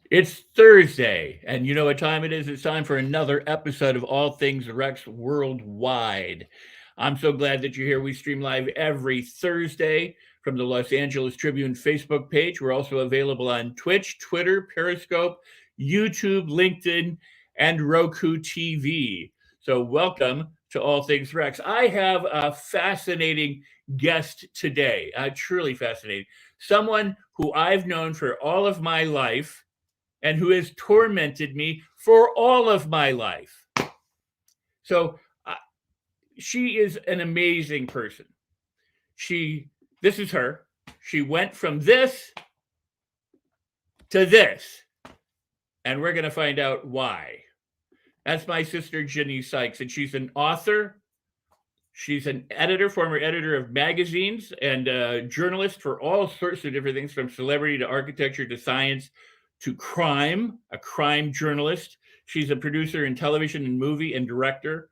It's Thursday, and you know what time it is? It's time for another episode of All Things Rex Worldwide. I'm so glad that you're here. We stream live every Thursday from the Los Angeles Tribune Facebook page. We're also available on Twitch, Twitter, Periscope, YouTube, LinkedIn, and Roku TV. So, welcome to All Things Rex. I have a fascinating guest today, truly fascinating. Someone who I've known for all of my life and who has tormented me for all of my life. So she is an amazing person. This is her. She went from this to this, and we're going to find out why. That's my sister, Gini Sykes, and she's an author. She's an editor, former editor of magazines, and a journalist for all sorts of different things, from celebrity to architecture to science to crime, a crime journalist. She's a producer in television and movie and director.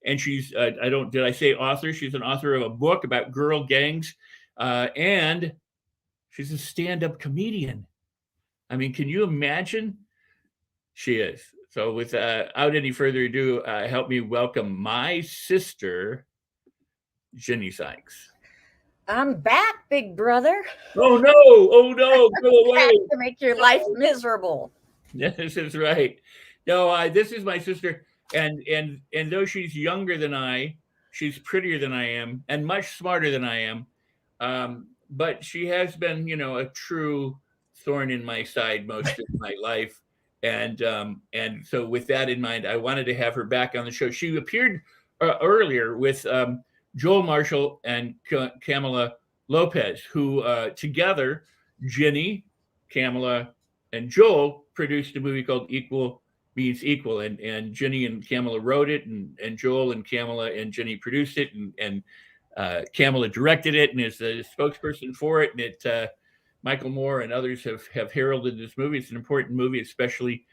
And she's, did I say author? She's an author of a book about girl gangs. And she's a stand up comedian. I mean, can you imagine? She is. So, without any further ado, help me welcome my sister, Gini Sykes. I'm back, big brother. Oh no! Oh no! Go away! Back to make your life miserable. This is right. No, this is my sister, and though she's younger than I, she's prettier than I am, and much smarter than I am. But she has been, a true thorn in my side most of my life, and so with that in mind, I wanted to have her back on the show. She appeared earlier with Joel Marshall and Kamala Lopez, who together, Ginny, Kamala, and Joel produced a movie called Equal Means Equal, and Ginny and Kamala wrote it, and Joel and Kamala and Ginny produced it, and Kamala directed it and is the spokesperson for it, and Michael Moore and others have heralded this movie. It's an important movie, especially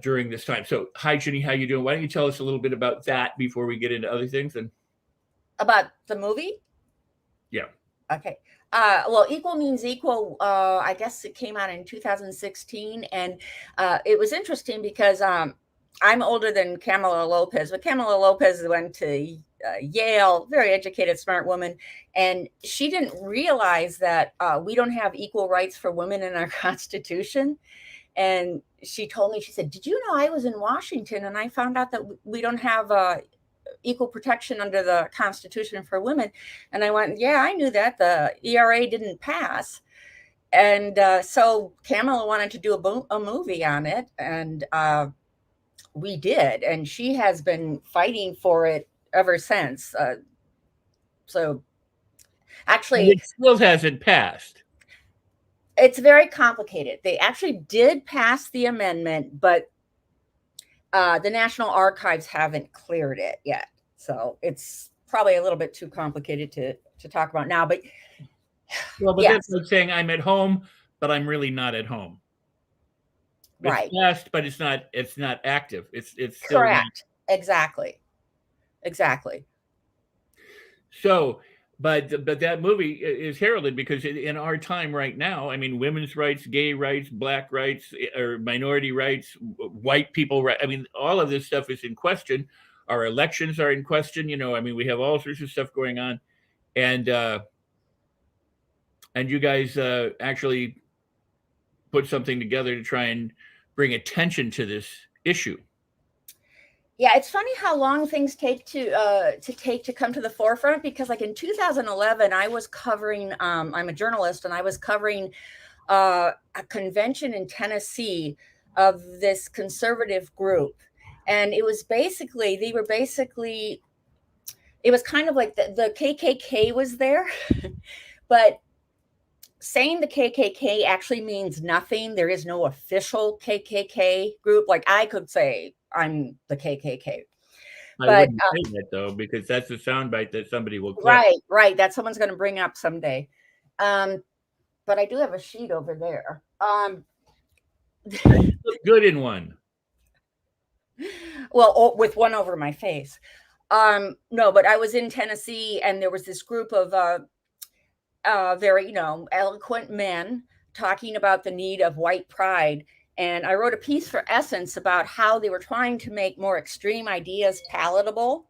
during this time. So, hi, Ginny, how you doing? Why don't you tell us a little bit about that before we get into other things? And About the movie? yeah. Okay. Well, Equal Means Equal, I guess it came out in 2016. And it was interesting because I'm older than Kamala Lopez, but Kamala Lopez went to Yale, very educated, smart woman. And she didn't realize that we don't have equal rights for women in our Constitution. And she told me, she said, "Did you know I was in Washington and I found out that we don't have equal protection under the Constitution for women?" And I went, "Yeah, I knew that. The ERA didn't pass." And so Kamala wanted to do a movie on it, and we did. And she has been fighting for it ever since. So And actually, it still hasn't passed. it's very complicated. They actually did pass the amendment, but the National Archives haven't cleared it yet. So it's probably a little bit too complicated to talk about now. But Well, but that's yes, like saying I'm at home, but I'm really not at home. It's right. passed, but it's not active. It's still not. Correct. Exactly. Exactly. So, but that movie is heralded because in our time right now, I mean, women's rights, gay rights, black rights, or minority rights, white people right. I mean, all of this stuff is in question. Our elections are in question. I mean, we have all sorts of stuff going on, and uh, and you guys actually put something together to try and bring attention to this issue. Yeah, it's funny how long things take to come to the forefront, because like in 2011 I was covering I'm a journalist, and I was covering a convention in Tennessee of this conservative group. And they were basically, it was kind of like the KKK was there, but saying the KKK actually means nothing. There is no official KKK group. Like I could say I'm the KKK, I but wouldn't say that though, because that's a soundbite that somebody will clip. right, that someone's going to bring up someday. Um, but I do have a sheet over there. And you look good in one. Well, with one over my face. No, but I was in Tennessee, and there was this group of very, eloquent men talking about the need of white pride. And I wrote a piece for Essence about how they were trying to make more extreme ideas palatable.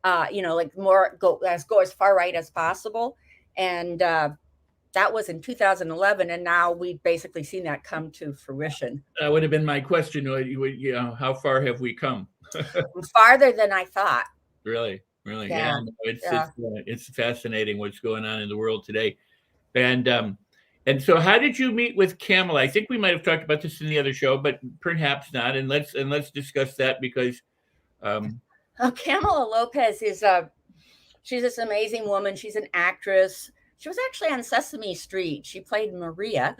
Like more go as far right as possible. And that was in 2011, and now we've basically seen that come to fruition. That would have been my question. How far have we come? Farther than I thought. Really, really, yeah. Yeah. No, Yeah. it's fascinating what's going on in the world today. And so, how did you meet with Kamala? I think we might have talked about this in the other show, but perhaps not. And let's discuss that because Kamala Lopez is she's this amazing woman. She's an actress. She was actually on Sesame Street. She played Maria.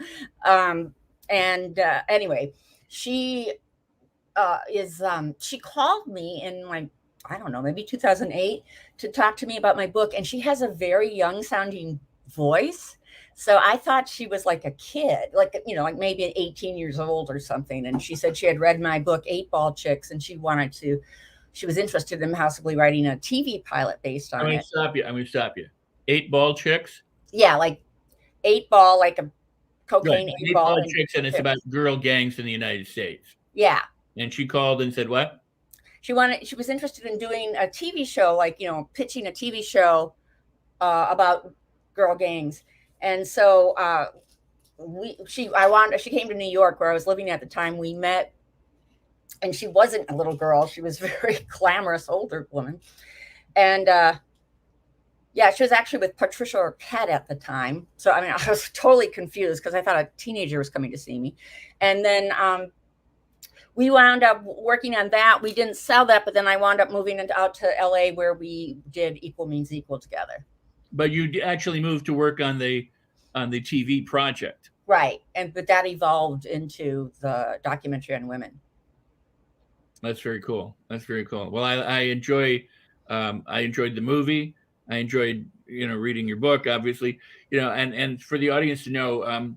Anyway, she she called me in I don't know, maybe 2008 to talk to me about my book. And she has a very young sounding voice. So I thought she was like a kid, like maybe 18 years old or something. And she said she had read my book, 8-Ball Chicks, and she was interested in possibly writing a TV pilot based on it. I'm going to stop you. 8-Ball Chicks? Yeah, like 8-ball, like a cocaine right. 8-ball. 8-Ball Chicks, and it's about girl gangs in the United States. Yeah. And she called and said what? She was interested in doing a TV show, pitching a TV show about girl gangs. And so she came to New York where I was living at the time. We met, and she wasn't a little girl. She was a very glamorous older woman. And she was actually with Patricia Arquette at the time. So, I was totally confused because I thought a teenager was coming to see me. And then we wound up working on that. We didn't sell that, but then I wound up moving out to LA where we did Equal Means Equal together. But you actually moved to work on the TV project. Right. But that evolved into the documentary on women. That's very cool. Well, I enjoyed the movie. I enjoyed, reading your book, obviously, and for the audience to know,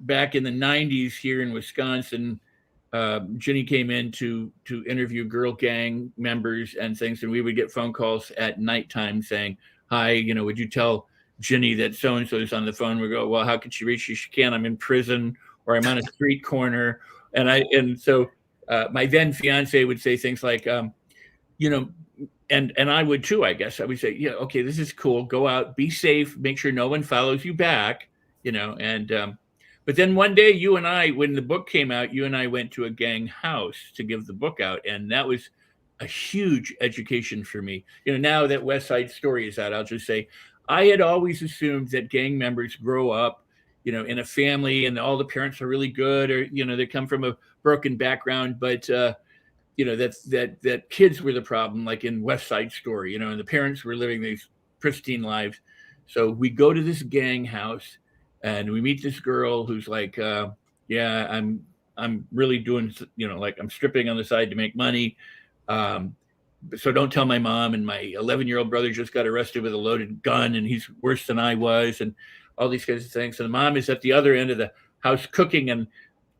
back in the 90s here in Wisconsin, Gini came in to interview girl gang members and things. And we would get phone calls at nighttime saying, hi, would you tell Gini that so-and-so is on the phone? We go, well, how could she reach you? She can't. I'm in prison or I'm on a street corner. And so my then fiance would say things like, and I would too, I guess. I would say, yeah, okay, this is cool. Go out, be safe, make sure no one follows you back, but then one day you and I, when the book came out, you and I went to a gang house to give the book out. And that was a huge education for me. Now that West Side Story is out, I'll just say, I had always assumed that gang members grow up, in a family and all the parents are really good, or, they come from a broken background, but, that kids were the problem, like in West Side Story, and the parents were living these pristine lives. So we go to this gang house and we meet this girl who's like, I'm really doing, like I'm stripping on the side to make money. So don't tell my mom. And my 11-year-old brother just got arrested with a loaded gun and he's worse than I was, and all these kinds of things. And the mom is at the other end of the house cooking. And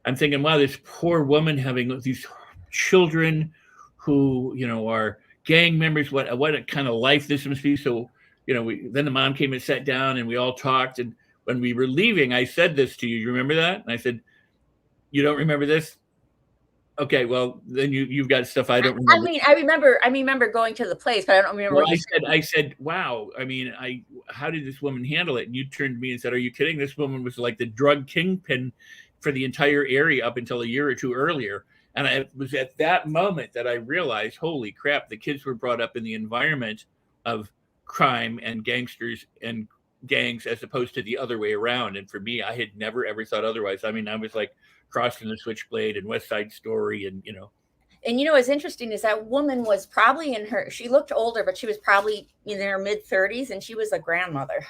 I'm thinking, wow, this poor woman having these children who, are gang members, what a kind of life this must be. So, then the mom came and sat down and we all talked. And when we were leaving, I said this to you. You remember that? And I said, you don't remember this? Okay, well, then you've got stuff I don't remember. I remember going to the place, but I don't remember. Well, I said, wow. How did this woman handle it? And you turned to me and said, are you kidding? This woman was like the drug kingpin for the entire area up until a year or two earlier. And it was at that moment that I realized, holy crap, the kids were brought up in the environment of crime and gangsters and gangs as opposed to the other way around. And for me, I had never, ever thought otherwise. I was like Crossing the Switchblade and West Side Story and, And what's interesting is that woman was probably she looked older, but she was probably in her mid 30s and she was a grandmother.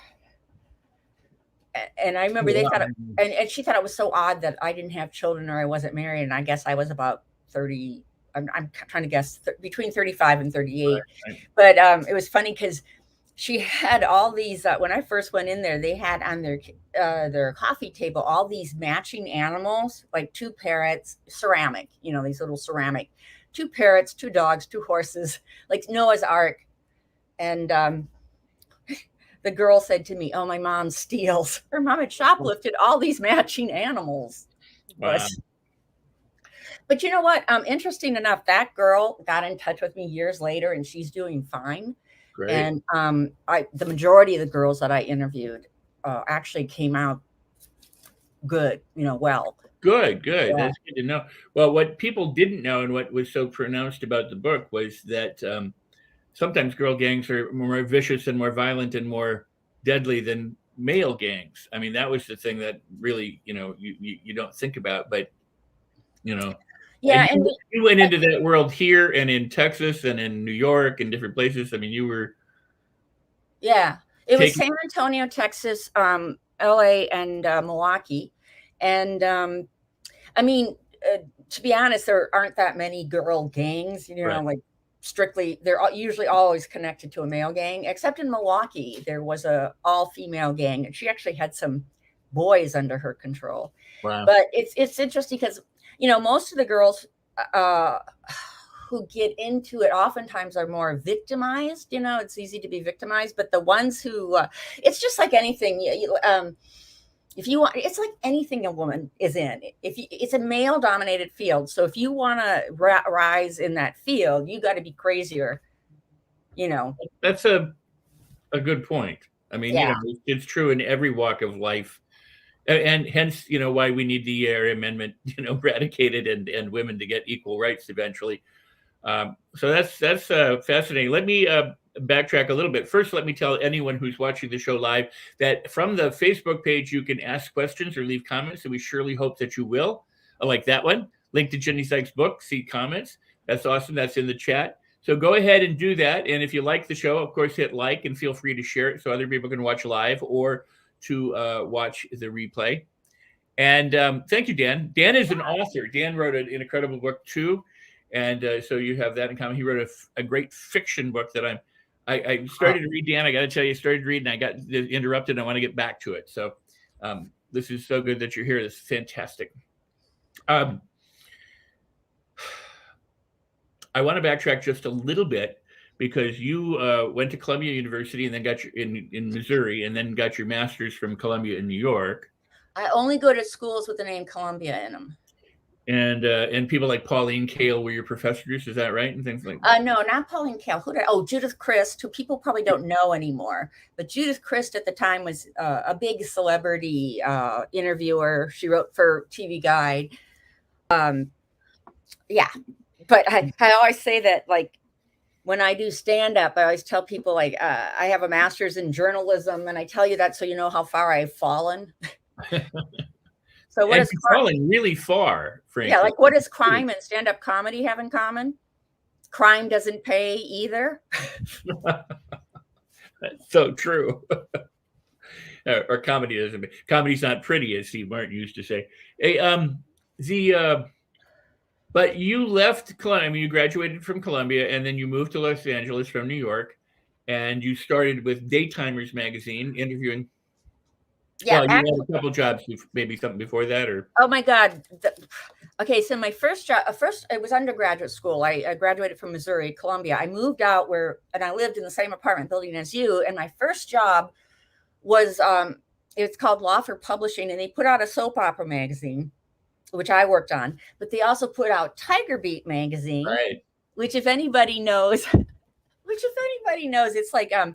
And I remember they thought, and she thought it was so odd that I didn't have children or I wasn't married. And I guess I was about 30. I'm trying to guess between 35 and 38. Right. But it was funny because she had all these. When I first went in there, they had on their coffee table all these matching animals, like 2 parrots, ceramic. These little ceramic, 2 parrots, 2 dogs, 2 horses, like Noah's Ark. And the girl said to me, oh, my mom steals. Her mom had shoplifted all these matching animals. Wow. But you know what? Interesting enough, that girl got in touch with me years later, and she's doing fine. Great. And the majority of the girls that I interviewed actually came out good, well. Good, good. Yeah. That's good to know. Well, what people didn't know and what was so pronounced about the book was that sometimes girl gangs are more vicious and more violent and more deadly than male gangs. I mean, that was the thing that really, you don't think about, but you know, and Yeah, and you went into that world here and in Texas and in New York and different places. I mean, you were yeah, it was taking San Antonio, Texas, LA, and Milwaukee. And I mean, to be honest, there aren't that many girl gangs, right. like strictly, they're usually always connected to a male gang, except in Milwaukee, there was a all female gang, and she actually had some boys under her control. Wow. But it's interesting because, most of the girls uh, who get into it oftentimes are more victimized. It's easy to be victimized, but the ones who, it's just like anything. If you want, it's like anything a woman is in. It's a male dominated field, so if you want to rise in that field, you got to be crazier. That's a good point. I mean, Yeah. it's true in every walk of life. And hence, why we need the amendment, eradicated and women to get equal rights eventually. So that's fascinating. Let me backtrack a little bit. First, let me tell anyone who's watching the show live that from the Facebook page, you can ask questions or leave comments, and we surely hope that you will. Like that one, link to Jenny Sykes' book, see comments. That's awesome. That's in the chat. So go ahead and do that. And if you like the show, of course, hit like and feel free to share it so other people can watch live or to watch the replay. And thank you, Dan. Dan is an author. Dan wrote an incredible book too, and so you have that in common. He wrote a great fiction book that I started to read. Dan, I got to tell you, I started reading. I got interrupted. And I want to get back to it. So this is so good that you're here. This is fantastic. I want to backtrack just a little bit because you went to Columbia University and then got your in Missouri and then got your master's from Columbia in New York. I only go to schools with the name Columbia in them. And people like Pauline Kael were your professors, is that right? And things like that. No, not Pauline Kael. Judith Christ, who people probably don't know anymore. But Judith Christ at the time was a big celebrity interviewer. She wrote for TV Guide. Yeah, but I always say that, like, when I do stand up, I always tell people, like, I have a master's in journalism, and I tell you that so you know how far I've fallen. So what is falling really far, frankly? Yeah, like what does crime and stand-up comedy have in common? Crime doesn't pay either. That's so true. Or comedy doesn't pay. Comedy's not pretty, as Steve Martin used to say. Hey, but you left Columbia. I mean, you graduated from Columbia, and then you moved to Los Angeles from New York, and you started with Daytimers magazine, interviewing. Yeah, well, you had a couple jobs, maybe something before that, or oh my God. Okay, so my first job, it was undergraduate school. I graduated from Missouri, Columbia. I moved out and I lived in the same apartment building as you. And my first job was, it's called Law for Publishing, and they put out a soap opera magazine, which I worked on. But they also put out Tiger Beat magazine, right? Which, if anybody knows, it's like it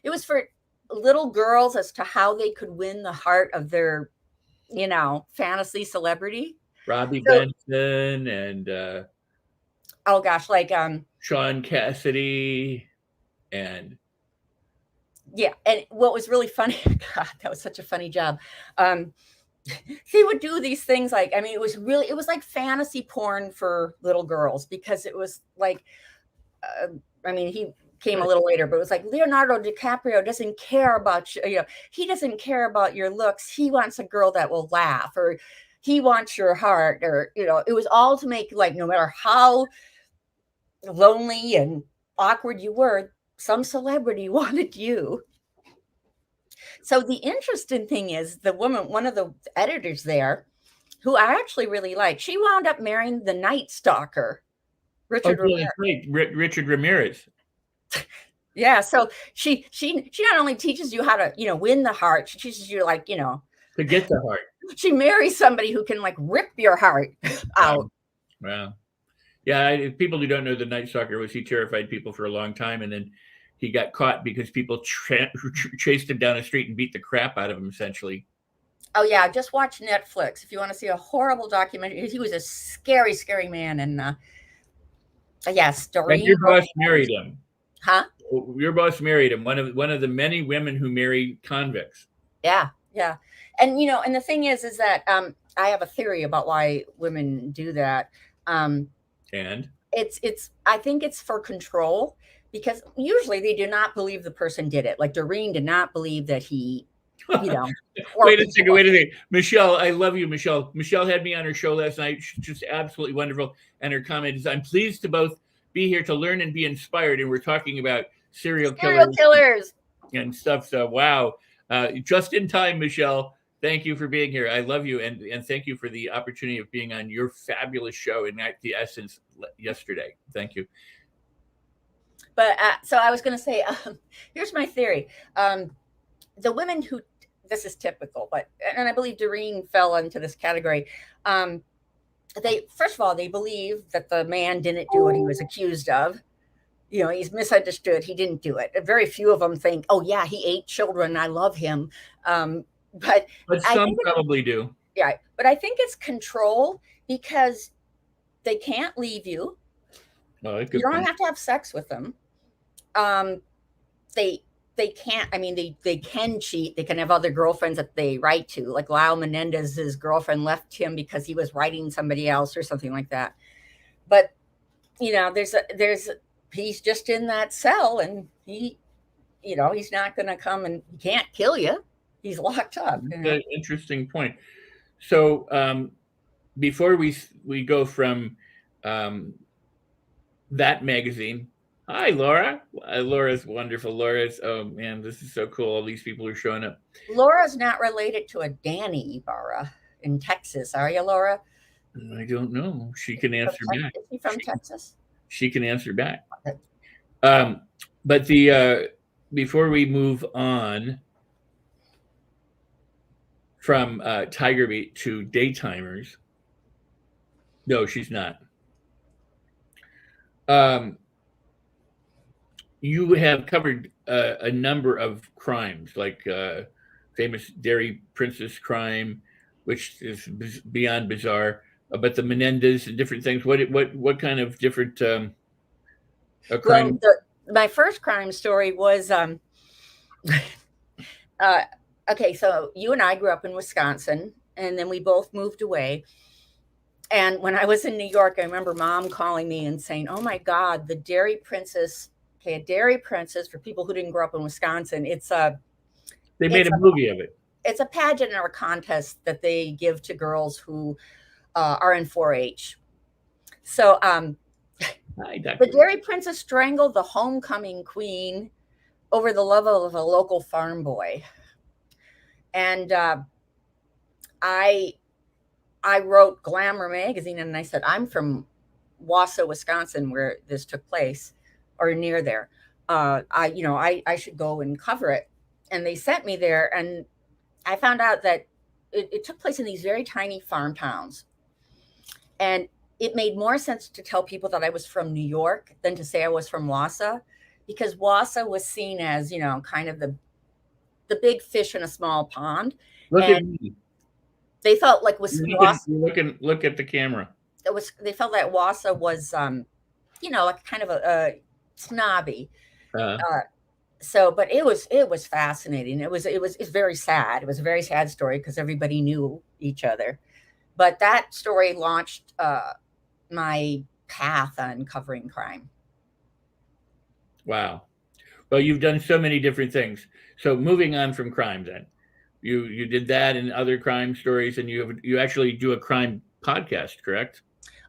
was for little girls as to how they could win the heart of their, fantasy celebrity. Robbie Benson and oh gosh, like Sean Cassidy and yeah. And what was really funny, God, that was such a funny job. He would do these things like, I mean, it was like fantasy porn for little girls because it was like, he came a little later, but it was like Leonardo DiCaprio doesn't care about you. He doesn't care about your looks. He wants a girl that will laugh, or he wants your heart, or it was all to make, like, no matter how lonely and awkward you were, some celebrity wanted you. So the interesting thing is, the woman, one of the editors there, who I actually really liked, she wound up marrying the Night Stalker, Richard Ramirez. Richard Ramirez. Yeah, so she not only teaches you how to, win the heart, she teaches you, like, to get the heart. She marries somebody who can like rip your heart out. Wow. Yeah, people who don't know, the Night Stalker was he terrified people for a long time, and then he got caught because people chased him down the street and beat the crap out of him, essentially. Oh yeah, just watch Netflix if you want to see a horrible documentary. He was a scary, scary man, and yes, And Doreen. your boss married him. Huh? Your boss married him. One of the many women who marry convicts. Yeah, yeah. And and the thing is that I have a theory about why women do that. And it's I think it's for control, because usually they do not believe the person did it. Like Doreen did not believe that he, wait a second. Michelle, I love you, Michelle. Michelle had me on her show last night. She's just absolutely wonderful. And her comment is, I'm pleased to both be here to learn and be inspired. And we're talking about serial killers and stuff. So, wow. Just in time, Michelle. Thank you for being here. I love you. And thank you for the opportunity of being on your fabulous show in The Essence yesterday. Thank you. But so I was going to say, here's my theory. The women who, this is typical, and I believe Doreen fell into this category. First of all, they believe that the man didn't do what he was accused of. He's misunderstood. He didn't do it. Very few of them think, oh yeah, he ate children. I love him. But some probably do. Yeah. But I think it's control, because they can't leave you. Oh, you don't have to have sex with them. They can't, they can cheat. They can have other girlfriends that they write to. Like Lyle Menendez's girlfriend left him because he was writing somebody else or something like that. But, he's just in that cell, and he's not going to come, and he can't kill you. He's locked up. Interesting point. So before we go from that magazine, hi, Laura. Laura's wonderful. Oh man, this is so cool. All these people are showing up. Laura's not related to a Danny Ibarra in Texas, are you, Laura? I don't know. She can answer back. Is she from Texas? She can answer back. Okay. But before we move on from Tiger Beat to Daytimers, no, she's not. You have covered a number of crimes, like famous Dairy Princess crime, which is beyond bizarre. But the Menendez and different things. What kind of different crime? Well, my first crime story was okay. So you and I grew up in Wisconsin, and then we both moved away. And when I was in New York, I remember Mom calling me and saying, "Oh my God, the Dairy Princess." Okay, a Dairy Princess, for people who didn't grow up in Wisconsin, they made a movie of it. It's a pageant or a contest that they give to girls who are in 4-H. So the Dairy Princess strangled the homecoming queen over the love of a local farm boy. And I wrote Glamour magazine, and I said, I'm from Wausau, Wisconsin, where this took place, or near there. I should go and cover it. And they sent me there, and I found out that it took place in these very tiny farm towns. And it made more sense to tell people that I was from New York than to say I was from Wausau, because Wausau was seen as, kind of the big fish in a small pond. Look at me. They felt like look at the camera. They felt that Wausau was, like kind of a snobby. But it was fascinating. It's very sad. It was a very sad story because everybody knew each other. But that story launched my path on covering crime. Wow. Well, you've done so many different things. So moving on from crime, then you did that and other crime stories, and you actually do a crime podcast, correct?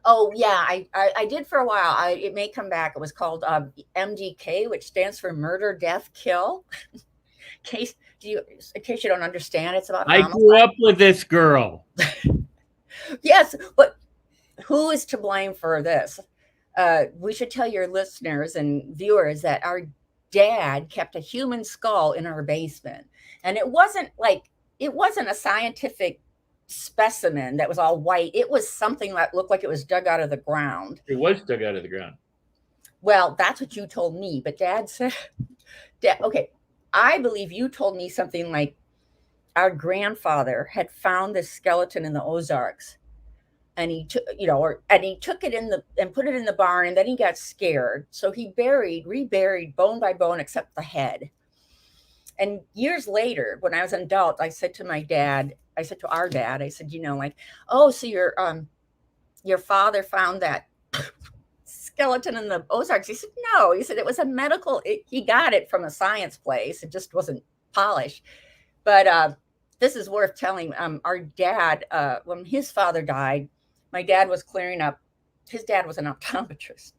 Oh yeah, I did for a while. It may come back. It was called MDK, which stands for Murder, Death, Kill. In case you don't understand, it's about homicide. I grew up with this girl. Yes, but who is to blame for this? We should tell your listeners and viewers that our dad kept a human skull in our basement, and it wasn't like it wasn't a scientific specimen that was all white. It was something that looked like it was dug out of the ground. It was dug out of the ground. Well, that's what you told me, but Dad said, okay, I believe you told me something like our grandfather had found this skeleton in the Ozarks, and he took, and he took it and put it in the barn, and then he got scared, so he reburied bone by bone except the head. And years later, when I was an adult, I said to our dad, I said, oh, so your father found that skeleton in the Ozarks. He said, no. He said it was he got it from a science place. It just wasn't polished. But this is worth telling. Our dad, when his father died, my dad was clearing up. His dad was an optometrist,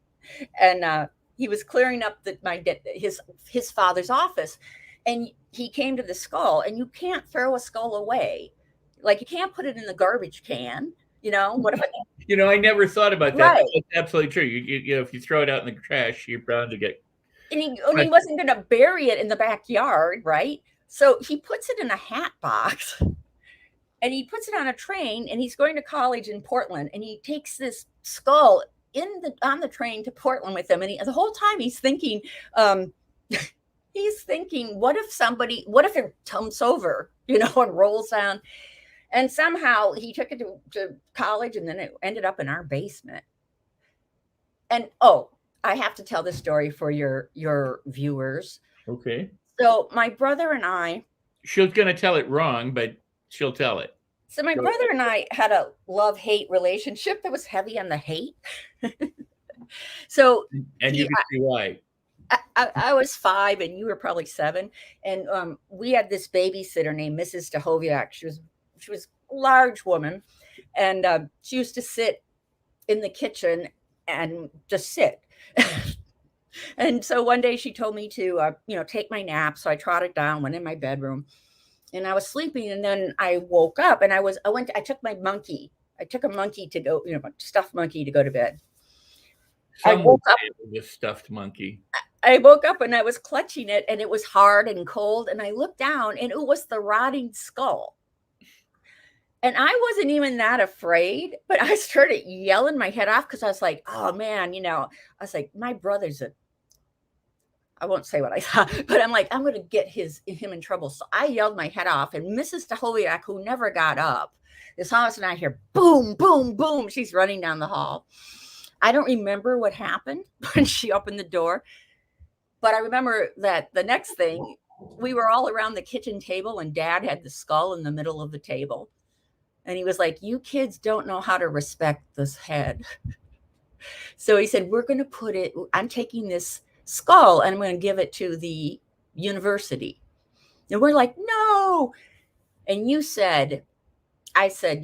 and he was clearing up his father's office. And he came to the skull, and you can't throw a skull away. Like, you can't put it in the garbage can. What if I never thought about that. Right. That's absolutely true. If you throw it out in the trash, you're bound to get. And he wasn't going to bury it in the backyard, right? So he puts it in a hat box, and he puts it on a train, and he's going to college in Portland, and he takes this skull on the train to Portland with him, and the whole time he's thinking, what if it tumbles over, and rolls down. And somehow he took it to college, and then it ended up in our basement. And I have to tell this story for your viewers. Okay. So my brother and I. She's going to tell it wrong, but she'll tell it. So my brother and I had a love-hate relationship that was heavy on the hate. So. And you can see why. I was 5, and you were probably 7, and we had this babysitter named Mrs. Stahoviak. She was a large woman, and she used to sit in the kitchen and just sit. And so one day she told me to take my nap. So I trotted down, went in my bedroom, and I was sleeping. And then I woke up, and I took my monkey. I took a monkey to go, stuffed monkey to go to bed. I woke up with a stuffed monkey. I woke up, and I was clutching it, and it was hard and cold. And I looked down, and it was the rotting skull. And I wasn't even that afraid, but I started yelling my head off because I was like, oh man, I was like, my brother's I won't say what I thought, but I'm like, I'm going to get him in trouble. So I yelled my head off, and Mrs. Stahoviak, who never got up, this house, and I hear boom, boom, boom. She's running down the hall. I don't remember what happened when she opened the door, but I remember that the next thing, we were all around the kitchen table, and Dad had the skull in the middle of the table. And he was like, you kids don't know how to respect this head. So he said, I'm taking this skull, and I'm going to give it to the university. And we're like, no. And I said,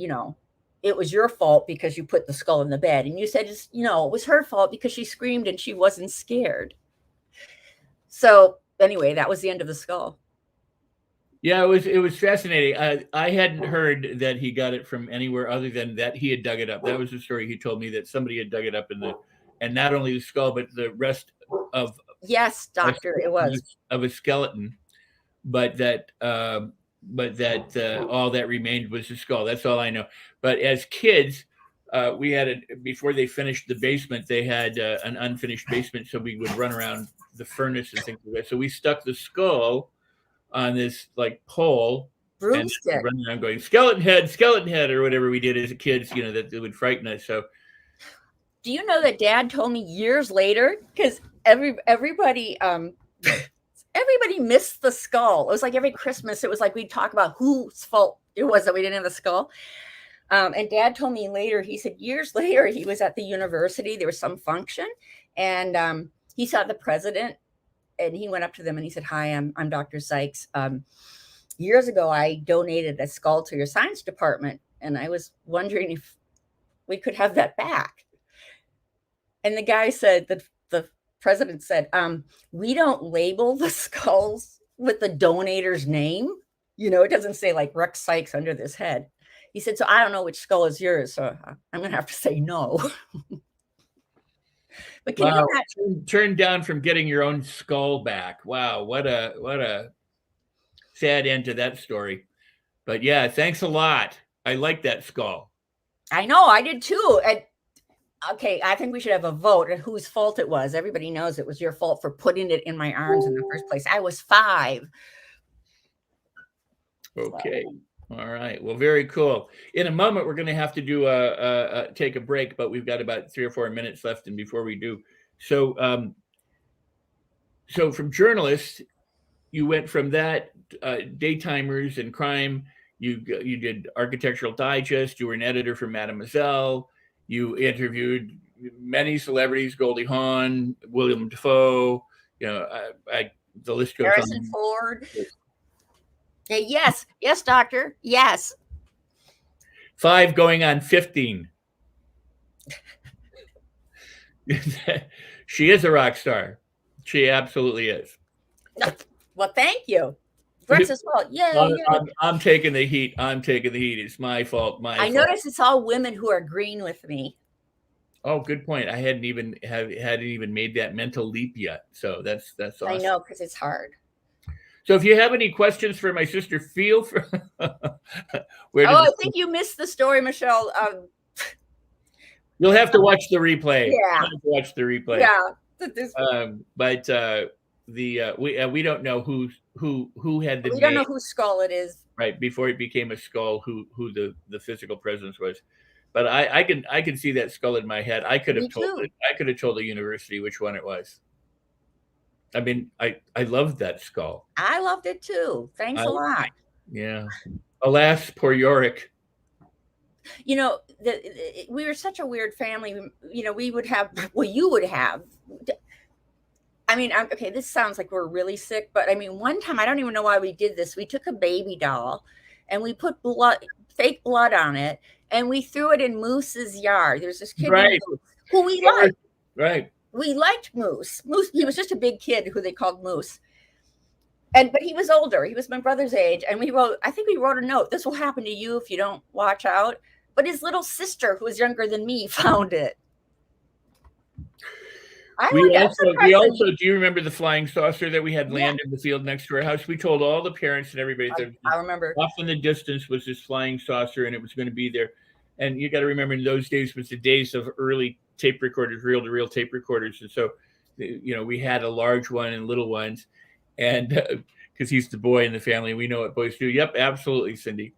it was your fault because you put the skull in the bed. And you said, it was her fault because she screamed and she wasn't scared. So anyway, that was the end of the skull. Yeah, it was fascinating. I hadn't heard that he got it from anywhere other than that he had dug it up. That was the story he told me, that somebody had dug it up and not only the skull, but the rest of. Yes, doctor, it was of a skeleton, but that all that remained was the skull. That's all I know. But as kids, we had before they finished the basement, they had an unfinished basement, so we would run around the furnace and things like that. So we stuck the skull on this like pole, broomstick, and running around going skeleton head, or whatever we did as kids, that would frighten us. So, do you know that Dad told me years later, because everybody missed the skull. It was like every Christmas, it was like we'd talk about whose fault it was that we didn't have the skull. And Dad told me later, he said years later, he was at the university, there was some function, and he saw the president, and he went up to them and he said, hi, I'm Dr. Sykes. Years ago, I donated a skull to your science department, and I was wondering if we could have that back. And the guy said, the president said, we don't label the skulls with the donator's name. It doesn't say like Rex Sykes under this head. He said, so I don't know which skull is yours, so I'm going to have to say no. But can you imagine? Turned down from getting your own skull back. Wow, what a sad end to that story. But yeah, thanks a lot. I like that skull. I know, I did too. And okay, I think we should have a vote at whose fault it was. Everybody knows it was your fault for putting it in my arms in the first place. I was 5. Okay. All right. Well, very cool. In a moment, we're going to have to do take a break, but we've got about 3 or 4 minutes left. And before we do, so from journalist, you went from that daytimers and crime. You did Architectural Digest. You were an editor for Mademoiselle. You interviewed many celebrities: Goldie Hawn, William Dafoe. The list goes Harrison on. Ford. Yes, doctor. Yes. 5 going on 15. She is a rock star. She absolutely is. Well, thank you. Rex's fault. Yeah. I'm taking the heat. It's my fault. I notice it's all women who are agreeing with me. Oh, good point. I hadn't even made that mental leap yet. So that's awesome. I know, because it's hard. So if you have any questions for my sister, feel free. I think you missed the story, Michelle. You'll have to watch the replay. Yeah. Yeah. But we don't know who had the. We don't know whose skull it is. Right, before it became a skull, who the physical presence was. But I can see that skull in my head. I could have told the university which one it was. I mean, I loved that skull. I loved it too. Thanks a lot. Yeah. Alas, poor Yorick. We were such a weird family. We would have, you would have. I mean, okay, this sounds like we're really sick, but I mean, one time, I don't even know why we did this. We took a baby doll and we put fake blood on it, and we threw it in Moose's yard. There's this kid who we liked. Right. We liked Moose. He was just a big kid who they called Moose. But he was older. He was my brother's age. And we wrote a note. This will happen to you if you don't watch out. But his little sister, who was younger than me, found it. We also, do you remember the flying saucer that we had land in the field next to our house? We told all the parents and everybody that I remember. Off in the distance was this flying saucer, and it was going to be there. And you got to remember, in those days was the days of early tape recorders, reel-to-reel tape recorders. And so, we had a large one and little ones. And because he's the boy in the family, we know what boys do. Yep, absolutely, Cindy.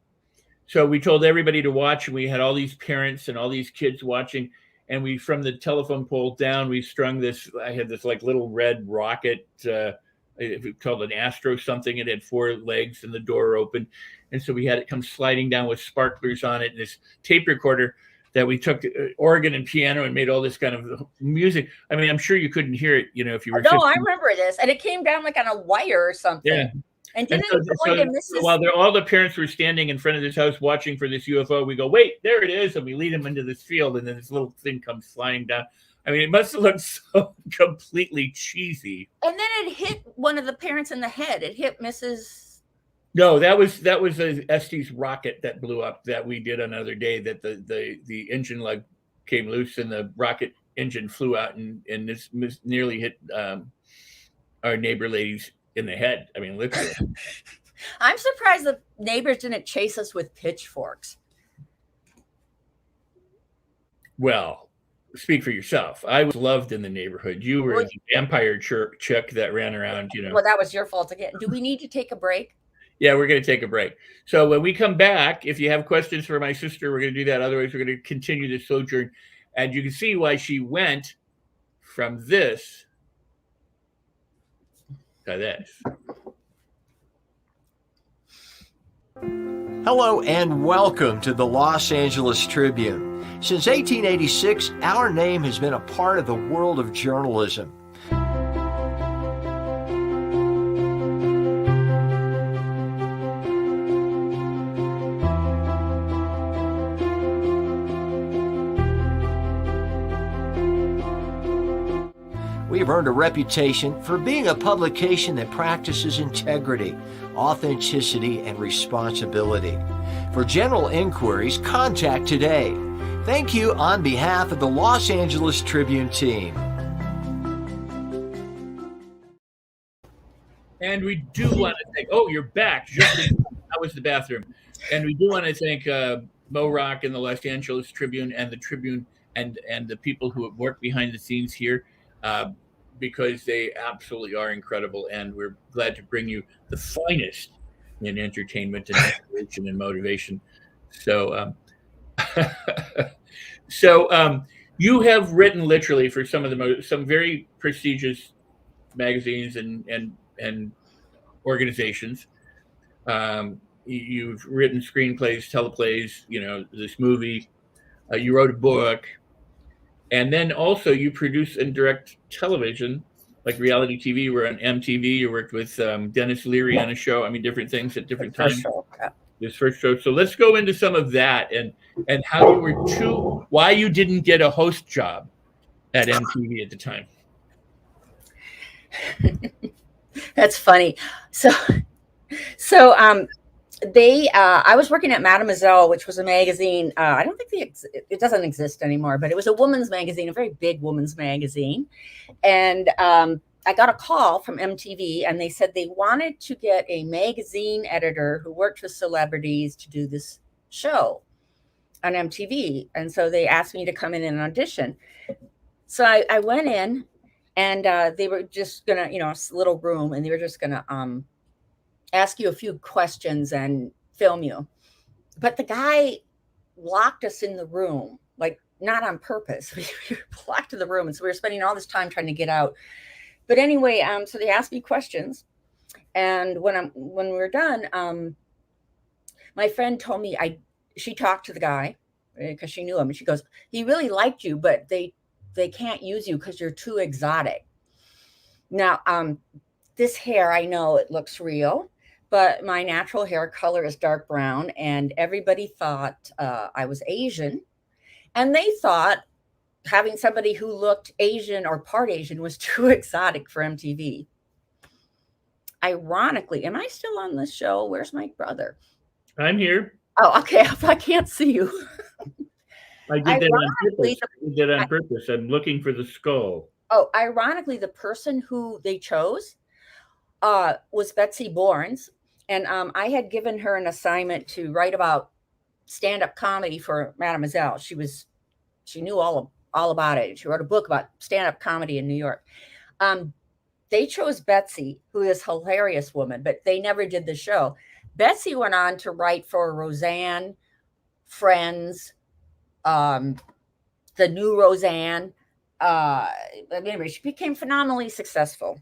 So we told everybody to watch, and we had all these parents and all these kids watching. And we, from the telephone pole down, we strung this. I had this like little red rocket, called an Astro something. It had 4 legs and the door open. And so we had it come sliding down with sparklers on it, and this tape recorder that we took organ and piano and made all this kind of music. I mean, I'm sure you couldn't hear it, if you were. No, 15. I remember this. And it came down like on a wire or something. Yeah. And while all the parents were standing in front of this house watching for this UFO, we go, wait, there it is. And we lead them into this field, and then this little thing comes flying down. I mean, it must have looked so completely cheesy. And then it hit one of the parents in the head. It hit Mrs. No, that was a Estes rocket that blew up that we did another day, that the engine lug came loose and the rocket engine flew out and this nearly hit our neighbor ladies in the head. I mean, literally. I'm surprised the neighbors didn't chase us with pitchforks. Well, speak for yourself. I was loved in the neighborhood. You were the vampire chick that ran around, Well, that was your fault again. Do we need to take a break? Yeah, we're going to take a break. So when we come back, if you have questions for my sister, we're going to do that. Otherwise, we're going to continue the sojourn. And you can see why she went from this to this. Hello and welcome to the Los Angeles Tribune. Since 1886, our name has been a part of the world of journalism. We have earned a reputation for being a publication that practices integrity, authenticity, and responsibility. For general inquiries, contact today. Thank you on behalf of the Los Angeles Tribune team. And we do want to thank, you're back. How was the bathroom? And we do want to thank Mo Rock and the Los Angeles Tribune and the Tribune and the people who have worked behind the scenes here, uh, because they absolutely are incredible. And we're glad to bring you the finest in entertainment and inspiration and motivation. So, so you have written literally for some of some very prestigious magazines and organizations. You've written screenplays, teleplays, this movie. You wrote a book, and then also you produce and direct television, like reality TV. You were on MTV. You worked with Dennis Leary on a show. I mean, different things at different For times. sure. This first show. So let's go into some of that and how you were why you didn't get a host job at MTV at the time. That's funny. So I was working at Mademoiselle, which was a magazine. I don't think it doesn't exist anymore, but it was a woman's magazine, a very big woman's magazine. And I got a call from MTV, and they said they wanted to get a magazine editor who worked with celebrities to do this show on MTV. And so they asked me to come in and audition. So I went in, and they were just gonna, a little room, and they were just gonna ask you a few questions and film you. But the guy locked us in the room, like not on purpose. We were locked in the room, and so we were spending all this time trying to get out. But anyway, so they asked me questions, and when we were done, my friend told me she talked to the guy because she knew him, and she goes, "He really liked you, but they can't use you because you're too exotic." Now, this hair, I know it looks real, but my natural hair color is dark brown, and everybody thought I was Asian, and they thought having somebody who looked Asian or part Asian was too exotic for MTV. Ironically, am I still on this show? Where's my brother? I'm here. Oh, okay. I can't see you. I did that on purpose. I did that on purpose. I'm looking for the skull. Oh, ironically, the person who they chose was Betsy Borns. And I had given her an assignment to write about stand-up comedy for Mademoiselle. She knew all about it. She wrote a book about stand-up comedy in New York. They chose Betsy, who is a hilarious woman, but they never did the show. Betsy went on to write for Roseanne, Friends, the new Roseanne. Anyway, she became phenomenally successful.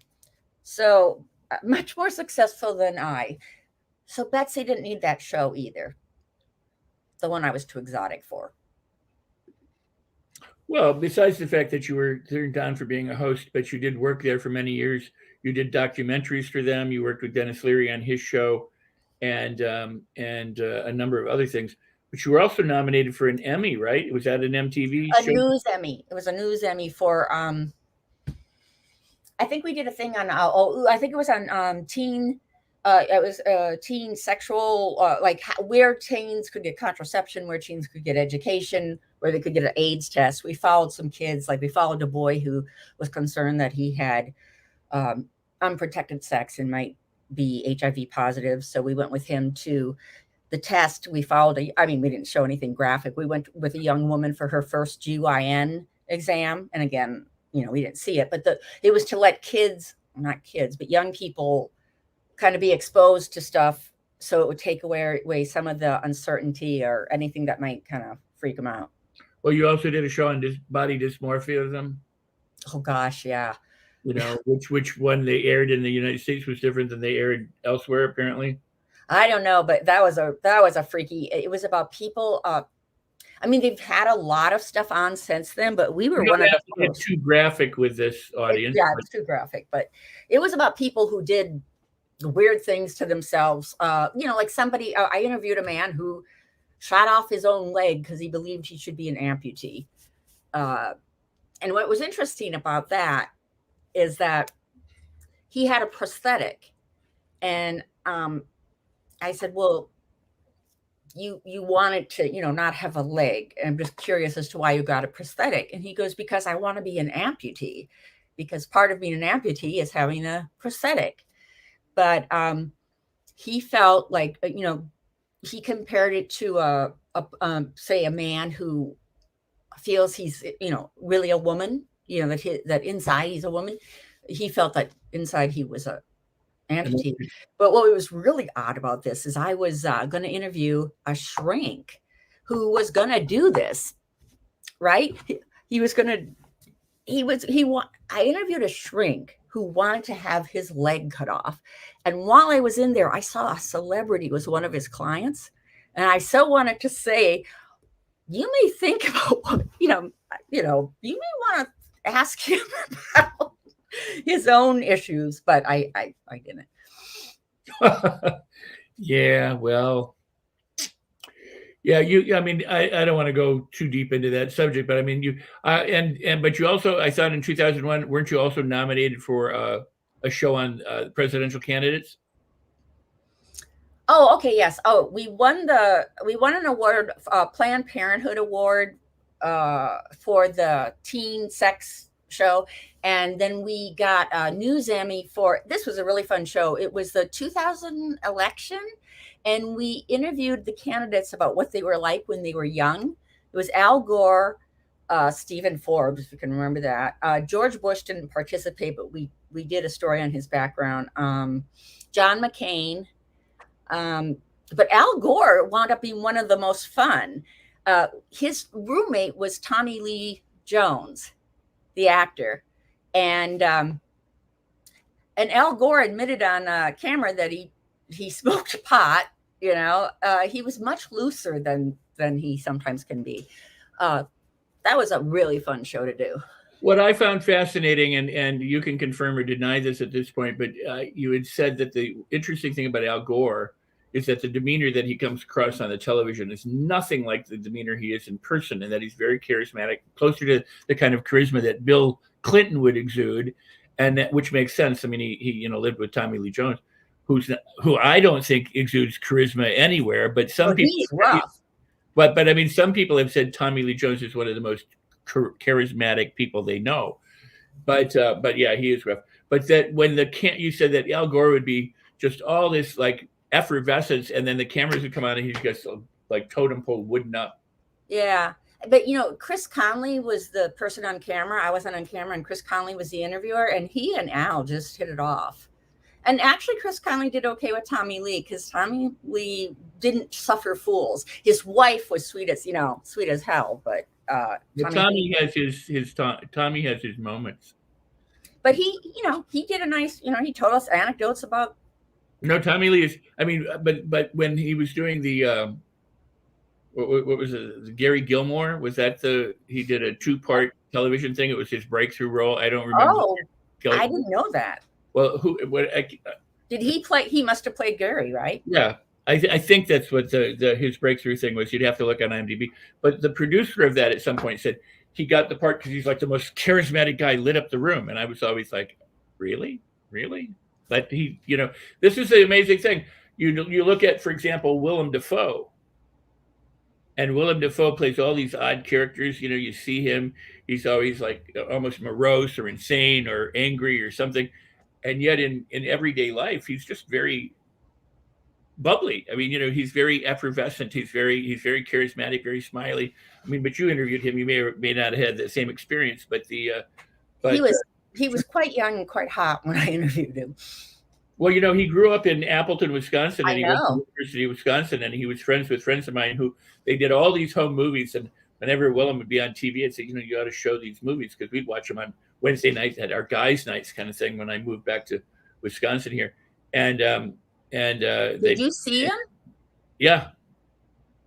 So much more successful than I. So Betsy didn't need that show either. The one I was too exotic for. Well, besides the fact that you were turned down for being a host, but you did work there for many years. You did documentaries for them. You worked with Dennis Leary on his show, and a number of other things. But you were also nominated for an Emmy, right? Was that an MTV show? News Emmy. It was a news Emmy for. I think we did a thing on. I think it was on teen. It was teen sexual, like where teens could get contraception, where teens could get education, where they could get an AIDS test. We followed some kids, like we followed a boy who was concerned that he had unprotected sex and might be HIV positive. So we went with him to the test. We followed we didn't show anything graphic. We went with a young woman for her first GYN exam. And again, we didn't see it, but it was to let not kids, but young people kind of be exposed to stuff, so it would take away some of the uncertainty or anything that might kind of freak them out. Well, you also did a show on body dysmorphism. Oh gosh, yeah. Which one they aired in the United States was different than they aired elsewhere, apparently. I don't know, but that was a freaky. It was about people. They've had a lot of stuff on since then, but we were one of the first. Too graphic with this audience. It's too graphic, but it was about people who did weird things to themselves. Like somebody, I interviewed a man who shot off his own leg because he believed he should be an amputee. And what was interesting about that is that he had a prosthetic. And I said, well, you wanted to, not have a leg. And I'm just curious as to why you got a prosthetic. And he goes, because I want to be an amputee, because part of being an amputee is having a prosthetic. But he felt like, he compared it to say a man who feels he's, really a woman, that inside he's a woman. He felt that inside he was a entity. But what was really odd about this is I was going to interview a shrink who was going to do this, right? I interviewed a shrink who wanted to have his leg cut off. And while I was in there, I saw a celebrity was one of his clients. And I so wanted to say, you may think about what, you may want to ask him about his own issues, but I didn't. Yeah, well, yeah, I mean, I don't want to go too deep into that subject, but I mean, but you also, I thought in 2001, weren't you also nominated for a show on presidential candidates? Oh, okay, yes. Oh, we won an award, Planned Parenthood award, for the teen sex show, and then we got a News Emmy for. This was a really fun show. It was the 2000 election, and we interviewed the candidates about what they were like when they were young. It was Al Gore, Stephen Forbes, if you can remember that. George Bush didn't participate, but we did a story on his background. John McCain. But Al Gore wound up being one of the most fun. His roommate was Tommy Lee Jones, the actor, and Al Gore admitted on camera that he smoked pot. He was much looser than he sometimes can be. That was a really fun show to do. What I found fascinating, and you can confirm or deny this at this point, but you had said that the interesting thing about Al Gore is that the demeanor that he comes across on the television is nothing like the demeanor he is in person, and that he's very charismatic, closer to the kind of charisma that Bill Clinton would exude, and which makes sense. I mean, he lived with Tommy Lee Jones, who I don't think exudes charisma anywhere, but some people. He's rough. But I mean, some people have said Tommy Lee Jones is one of the most charismatic people they know. But yeah, he is rough. But that when you said that Al Gore would be just all this like effervescence, and then the cameras would come on and he's just like totem pole wooden up. Yeah. But Chris Conley was the person on camera. I wasn't on camera, and Chris Conley was the interviewer, and he and Al just hit it off. And actually, Chris Conley did okay with Tommy Lee, because Tommy Lee didn't suffer fools. His wife was sweet as hell, but Tommy has his moments. But he did a nice, he told us anecdotes about. No, Tommy Lee is. I mean, but when he was doing the what was it? Gary Gilmore, was that he did a 2-part television thing? It was his breakthrough role. I don't remember. Oh, I didn't know that. Well, did he play? He must have played Gary, right? Yeah, I think that's what his breakthrough thing was. You'd have to look on IMDb. But the producer of that at some point said he got the part because he's like the most charismatic guy, lit up the room. And I was always like, really? But this is the amazing thing. You look at, for example, Willem Dafoe. And Willem Dafoe plays all these odd characters. You see him, he's always like almost morose or insane or angry or something. And yet in everyday life, he's just very bubbly. I mean, he's very effervescent. He's very charismatic, very smiley. I mean, but you interviewed him. You may or may not have had the same experience, but he was quite young and quite hot when I interviewed him. Well, he grew up in Appleton, Wisconsin, and he went to the University of Wisconsin, and he was friends with friends of mine who they did all these home movies. And whenever Willem would be on TV, I'd say, you ought to show these movies, because we'd watch them on Wednesday nights at our guys' nights kind of thing when I moved back to Wisconsin here. And did you see them? Yeah.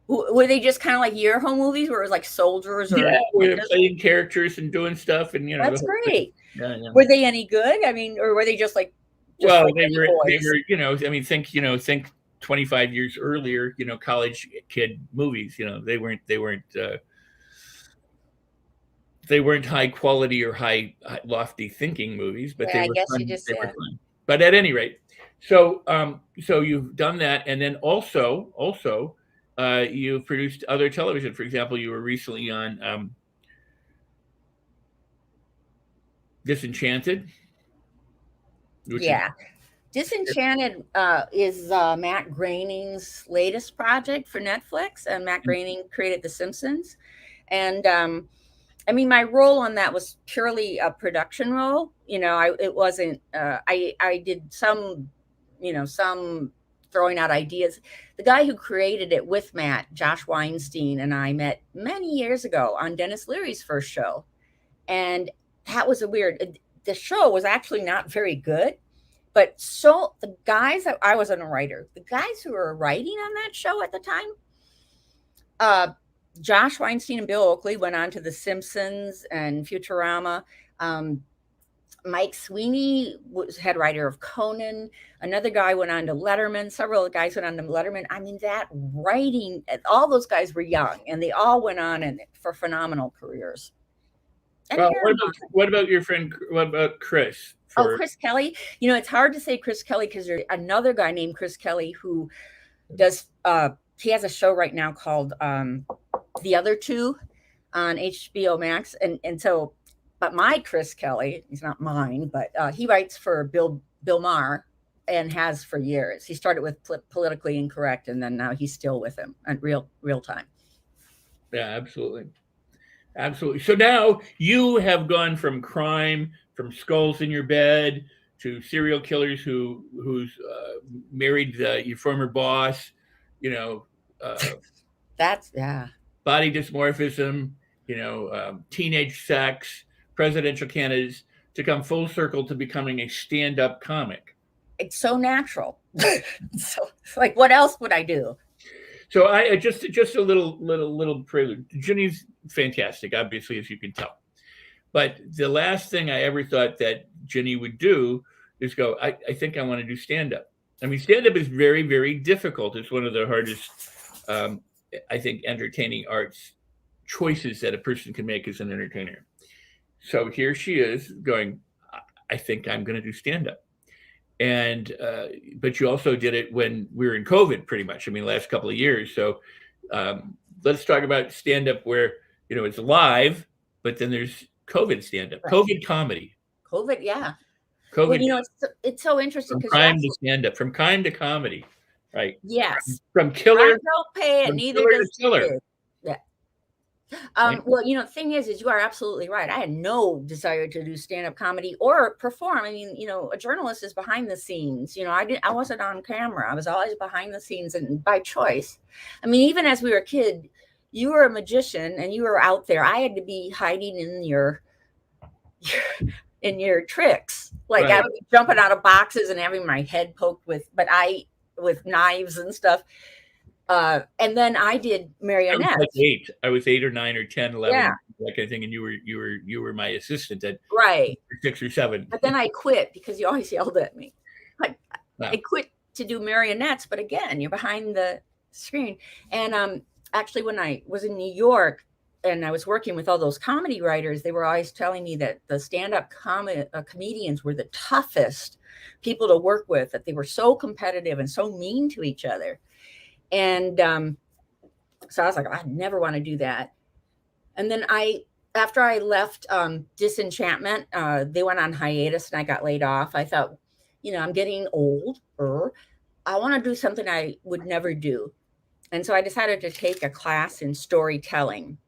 Were they just kind of like your home movies, where it was like soldiers? Or we were playing characters and doing stuff, and that's great. Yeah. Were they any good? I mean, or were they just like? Well, they were. I mean, think 25 years earlier. College kid movies. They weren't high quality or high lofty thinking movies, but they were fun. They were fun. But at any rate, so you've done that, and then also you've produced other television. For example, you were recently on Disenchanted. Yeah. Disenchanted is Matt Groening's latest project for Netflix, and Matt Groening created The Simpsons. And I mean, my role on that was purely a production role. It wasn't. I did some, some throwing out ideas. The guy who created it with Matt, Josh Weinstein, and I met many years ago on Dennis Leary's first show, and that was the show was actually not very good. But so the guys that I wasn't a writer, the guys who were writing on that show at the time, Josh Weinstein and Bill Oakley went on to The Simpsons and Futurama. Mike Sweeney was head writer of Conan. Another guy went on to Letterman. Several guys went on to Letterman. I mean, that writing, all those guys were young, and they all went on for phenomenal careers. Well, what about your friend? What about Chris? Chris Kelly. It's hard to say Chris Kelly because there's another guy named Chris Kelly who does. He has a show right now called The Other Two on HBO Max, and so. But my Chris Kelly, he's not mine, but he writes for Bill Maher and has for years. He started with Politically Incorrect, and then now he's still with him at real time. Yeah, absolutely. Absolutely. So now you have gone from crime, from skulls in your bed, to serial killers who's married your former boss. That's body dysmorphism. Teenage sex, presidential candidates, to come full circle to becoming a stand-up comic. It's so natural. So like, what else would I do? So I just a little prelude. Gini's fantastic, obviously, as you can tell. But the last thing I ever thought that Gini would do is go, I think I want to do stand-up. I mean, stand-up is very, very difficult. It's one of the hardest, I think, entertaining arts choices that a person can make as an entertainer. So here she is going, I think I'm going to do stand-up. And but you also did it when we were in COVID, pretty much. I mean, last couple of years. So let's talk about stand-up where it's live, but then there's COVID stand-up, right. COVID comedy. COVID, yeah. COVID. Well, it's so interesting because crime to stand-up, from crime to comedy, right? Yes. From killer. I don't pay it. Neither does killer. Yeah. Well, the thing is you are absolutely right. I had no desire to do stand-up comedy or perform. I mean, a journalist is behind the scenes. I wasn't on camera. I was always behind the scenes, and by choice. I mean, even as we were a kid, you were a magician and you were out there. I had to be hiding in your tricks. Like, right. I would be jumping out of boxes and having my head poked with knives and stuff. And then I did marionettes. I was 8 or 9 or 10, 11, like I think, and you were my assistant at right 6 or 7. But then I quit because you always yelled at me. I quit to do marionettes, but again, you're behind the screen. And actually, when I was in New York and I was working with all those comedy writers, they were always telling me that the stand-up comedians were the toughest people to work with, that they were so competitive and so mean to each other. And so I was like, I never want to do that. And then after I left Disenchantment, they went on hiatus and I got laid off. I thought, I'm getting older. I want to do something I would never do. And so I decided to take a class in storytelling,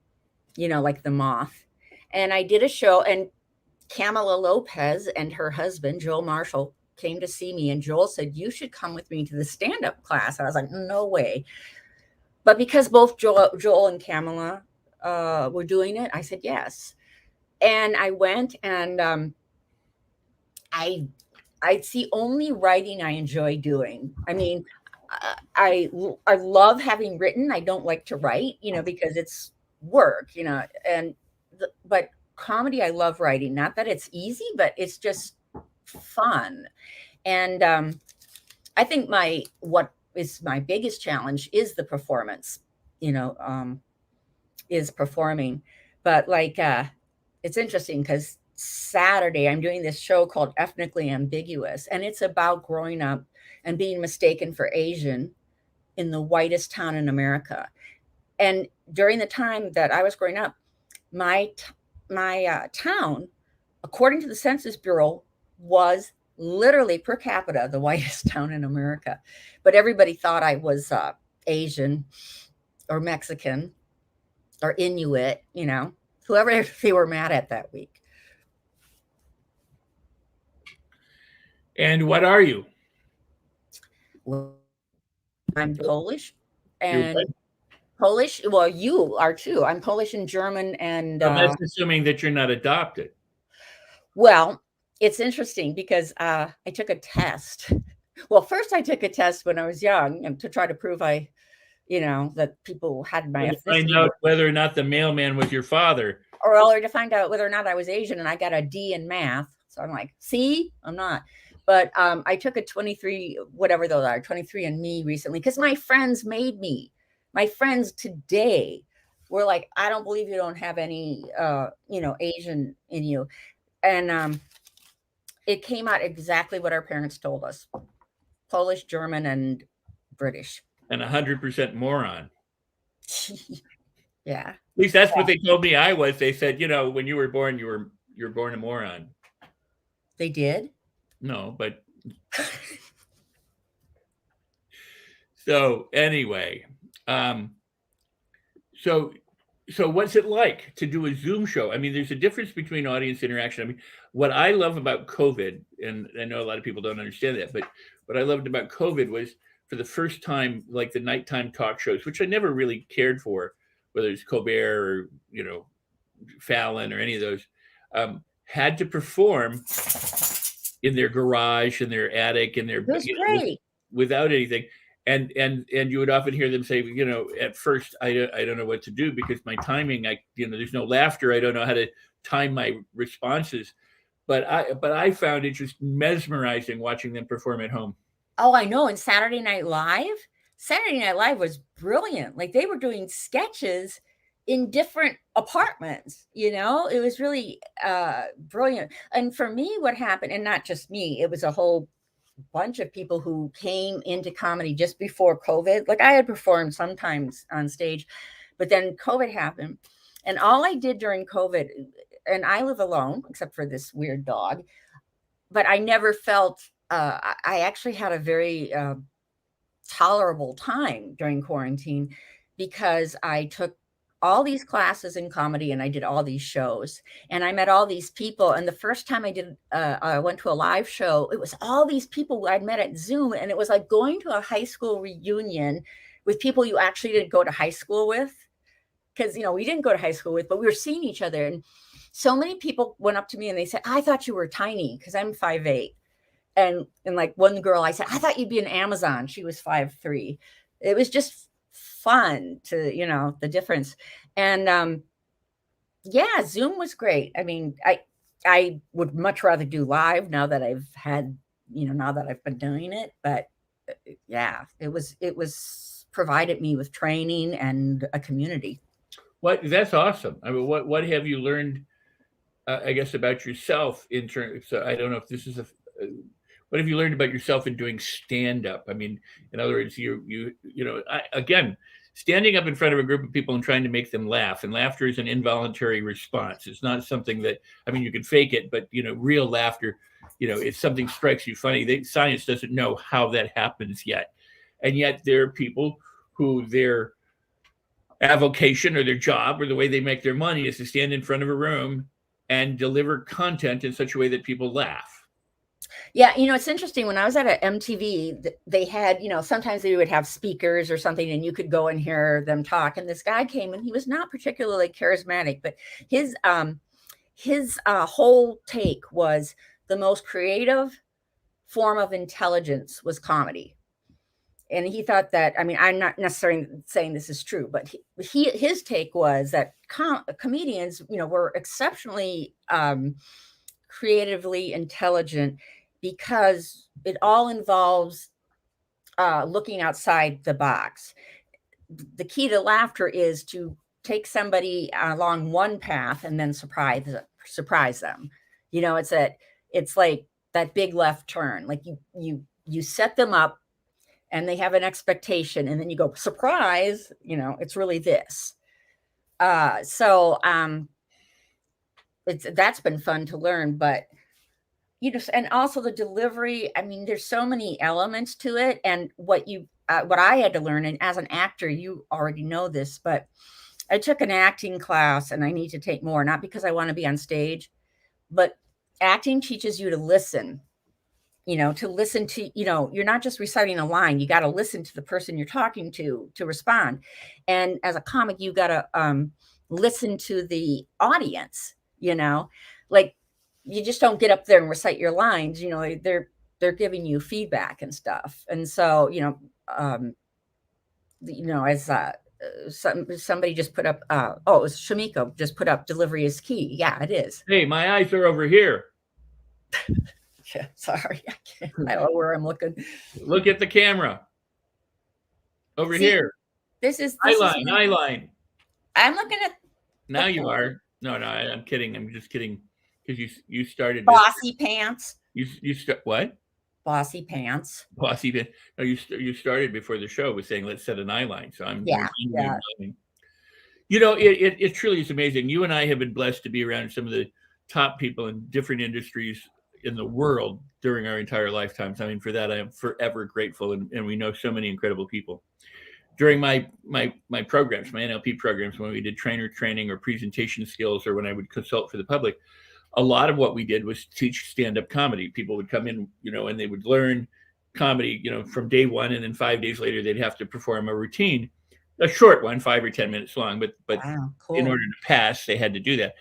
like The Moth. And I did a show, and Camila Lopez and her husband, Joel Marshall, came to see me, and Joel said, you should come with me to the stand-up class. I was like, no way. But because both Joel and Camila were doing it, I said yes. And I went, and it's the only writing I enjoy doing. I mean, I love having written. I don't like to write, because it's work, but comedy, I love writing. Not that it's easy, but it's just fun. And I think what is my biggest challenge is the performance, is performing. But it's interesting because Saturday I'm doing this show called Ethnically Ambiguous, and it's about growing up and being mistaken for Asian in the whitest town in America. And during the time that I was growing up, my town, according to the Census Bureau, was literally per capita, the whitest town in America. But everybody thought I was Asian or Mexican or Inuit, whoever they were mad at that week. And what are you? Well, I'm Polish You're and what? Polish. Well, you are too. I'm Polish and German. And That's assuming that you're not adopted. well, it's interesting because I took a test. Well, first I took a test when I was young and to try to prove that people had my To find ethnicity, out whether or not the mailman was your father. or to find out whether or not I was Asian, and I got a D in math. So I'm like, see, I'm not. But I took a 23, whatever those are, 23andMe recently because my friends made me. My friends today were like, I don't believe you don't have any, Asian in you. And it came out exactly what our parents told us: Polish, German, and British. And 100% moron. Yeah. At least that's what they told me I was. They said, when you were born, you're born a moron. They did? No, but so anyway, so what's it like to do a Zoom show? I mean, there's a difference between audience interaction. I mean, what I love about COVID, and I know a lot of people don't understand that, but what I loved about COVID was for the first time, like the nighttime talk shows, which I never really cared for, whether it's Colbert or, Fallon or any of those, had to perform in their garage, in their attic, in their great. without anything. And you would often hear them say, at first I don't know what to do because my timing, there's no laughter. I don't know how to time my responses. But I found it just mesmerizing watching them perform at home. Oh, I know. And Saturday Night Live was brilliant. Like they were doing sketches in different apartments, it was really brilliant. And for me, what happened, and not just me, it was a whole bunch of people who came into comedy just before COVID. Like I had performed sometimes on stage, but then COVID happened. And all I did during COVID, and I live alone, except for this weird dog, but I never felt, I actually had a very tolerable time during quarantine because I took all these classes in comedy and I did all these shows and I met all these people. And the first time I went to a live show, it was all these people I'd met at Zoom. And it was like going to a high school reunion with people you actually didn't go to high school with. Because, we didn't go to high school with, but we were seeing each other. And so many people went up to me and they said, I thought you were tiny because I'm 5'8". And like one girl, I said, I thought you'd be an Amazon. She was 5'3". It was just fun to, the difference. And yeah, Zoom was great. I mean, I would much rather do live now that I've had, now that I've been doing it. But yeah, it was provided me with training and a community. That's awesome. I mean, what have you learned, I guess, about yourself in terms? So I don't know if this is what have you learned about yourself in doing stand-up? I mean, in other words, again, standing up in front of a group of people and trying to make them laugh, and laughter is an involuntary response. It's not something that, I mean, you can fake it, but real laughter, if something strikes you funny, science doesn't know how that happens yet, and yet there are people who their avocation or their job or the way they make their money is to stand in front of a room and deliver content in such a way that people laugh. Yeah, it's interesting. When I was at a MTV, they had, sometimes they would have speakers or something and you could go and hear them talk. And this guy came and he was not particularly charismatic, but his whole take was the most creative form of intelligence was comedy. And he thought that, I mean, I'm not necessarily saying this is true, but his take was that comedians, were exceptionally creatively intelligent because it all involves looking outside the box. The key to laughter is to take somebody along one path and then surprise them. It's like that big left turn. Like you set them up and they have an expectation and then you go, surprise, it's really this. So that's been fun to learn, but and also the delivery. I mean, there's so many elements to it. And what I had to learn, and as an actor, you already know this, but I took an acting class and I need to take more, not because I want to be on stage, but acting teaches you to listen, to listen to, you're not just reciting a line. You got to listen to the person you're talking to respond. And as a comic, you got to listen to the audience, like you just don't get up there and recite your lines, they're giving you feedback and stuff. And so, as somebody just put up, it was Shamiko just put up, delivery is key. Yeah, it is. Hey, my eyes are over here. Yeah, sorry. I don't know where I'm looking. Look at the camera. Over here. This is eyeline. I'm looking at. Now you are. No, I'm kidding. I'm just kidding. Because you started. Bossy pants. You start what? Bossy pants. Bossy pants. No, you started before the show with saying let's set an eyeline. So I'm. Yeah. It truly is amazing. You and I have been blessed to be around some of the top people in different industries in the world during our entire lifetimes. I mean, for that, I am forever grateful. And we know so many incredible people. During my programs, my NLP programs, when we did trainer training or presentation skills, or when I would consult for the public, a lot of what we did was teach stand-up comedy. People would come in, and they would learn comedy, from day one, and then 5 days later, they'd have to perform a routine, a short one, 5 or 10 minutes long. But wow, cool. In order to pass, they had to do that.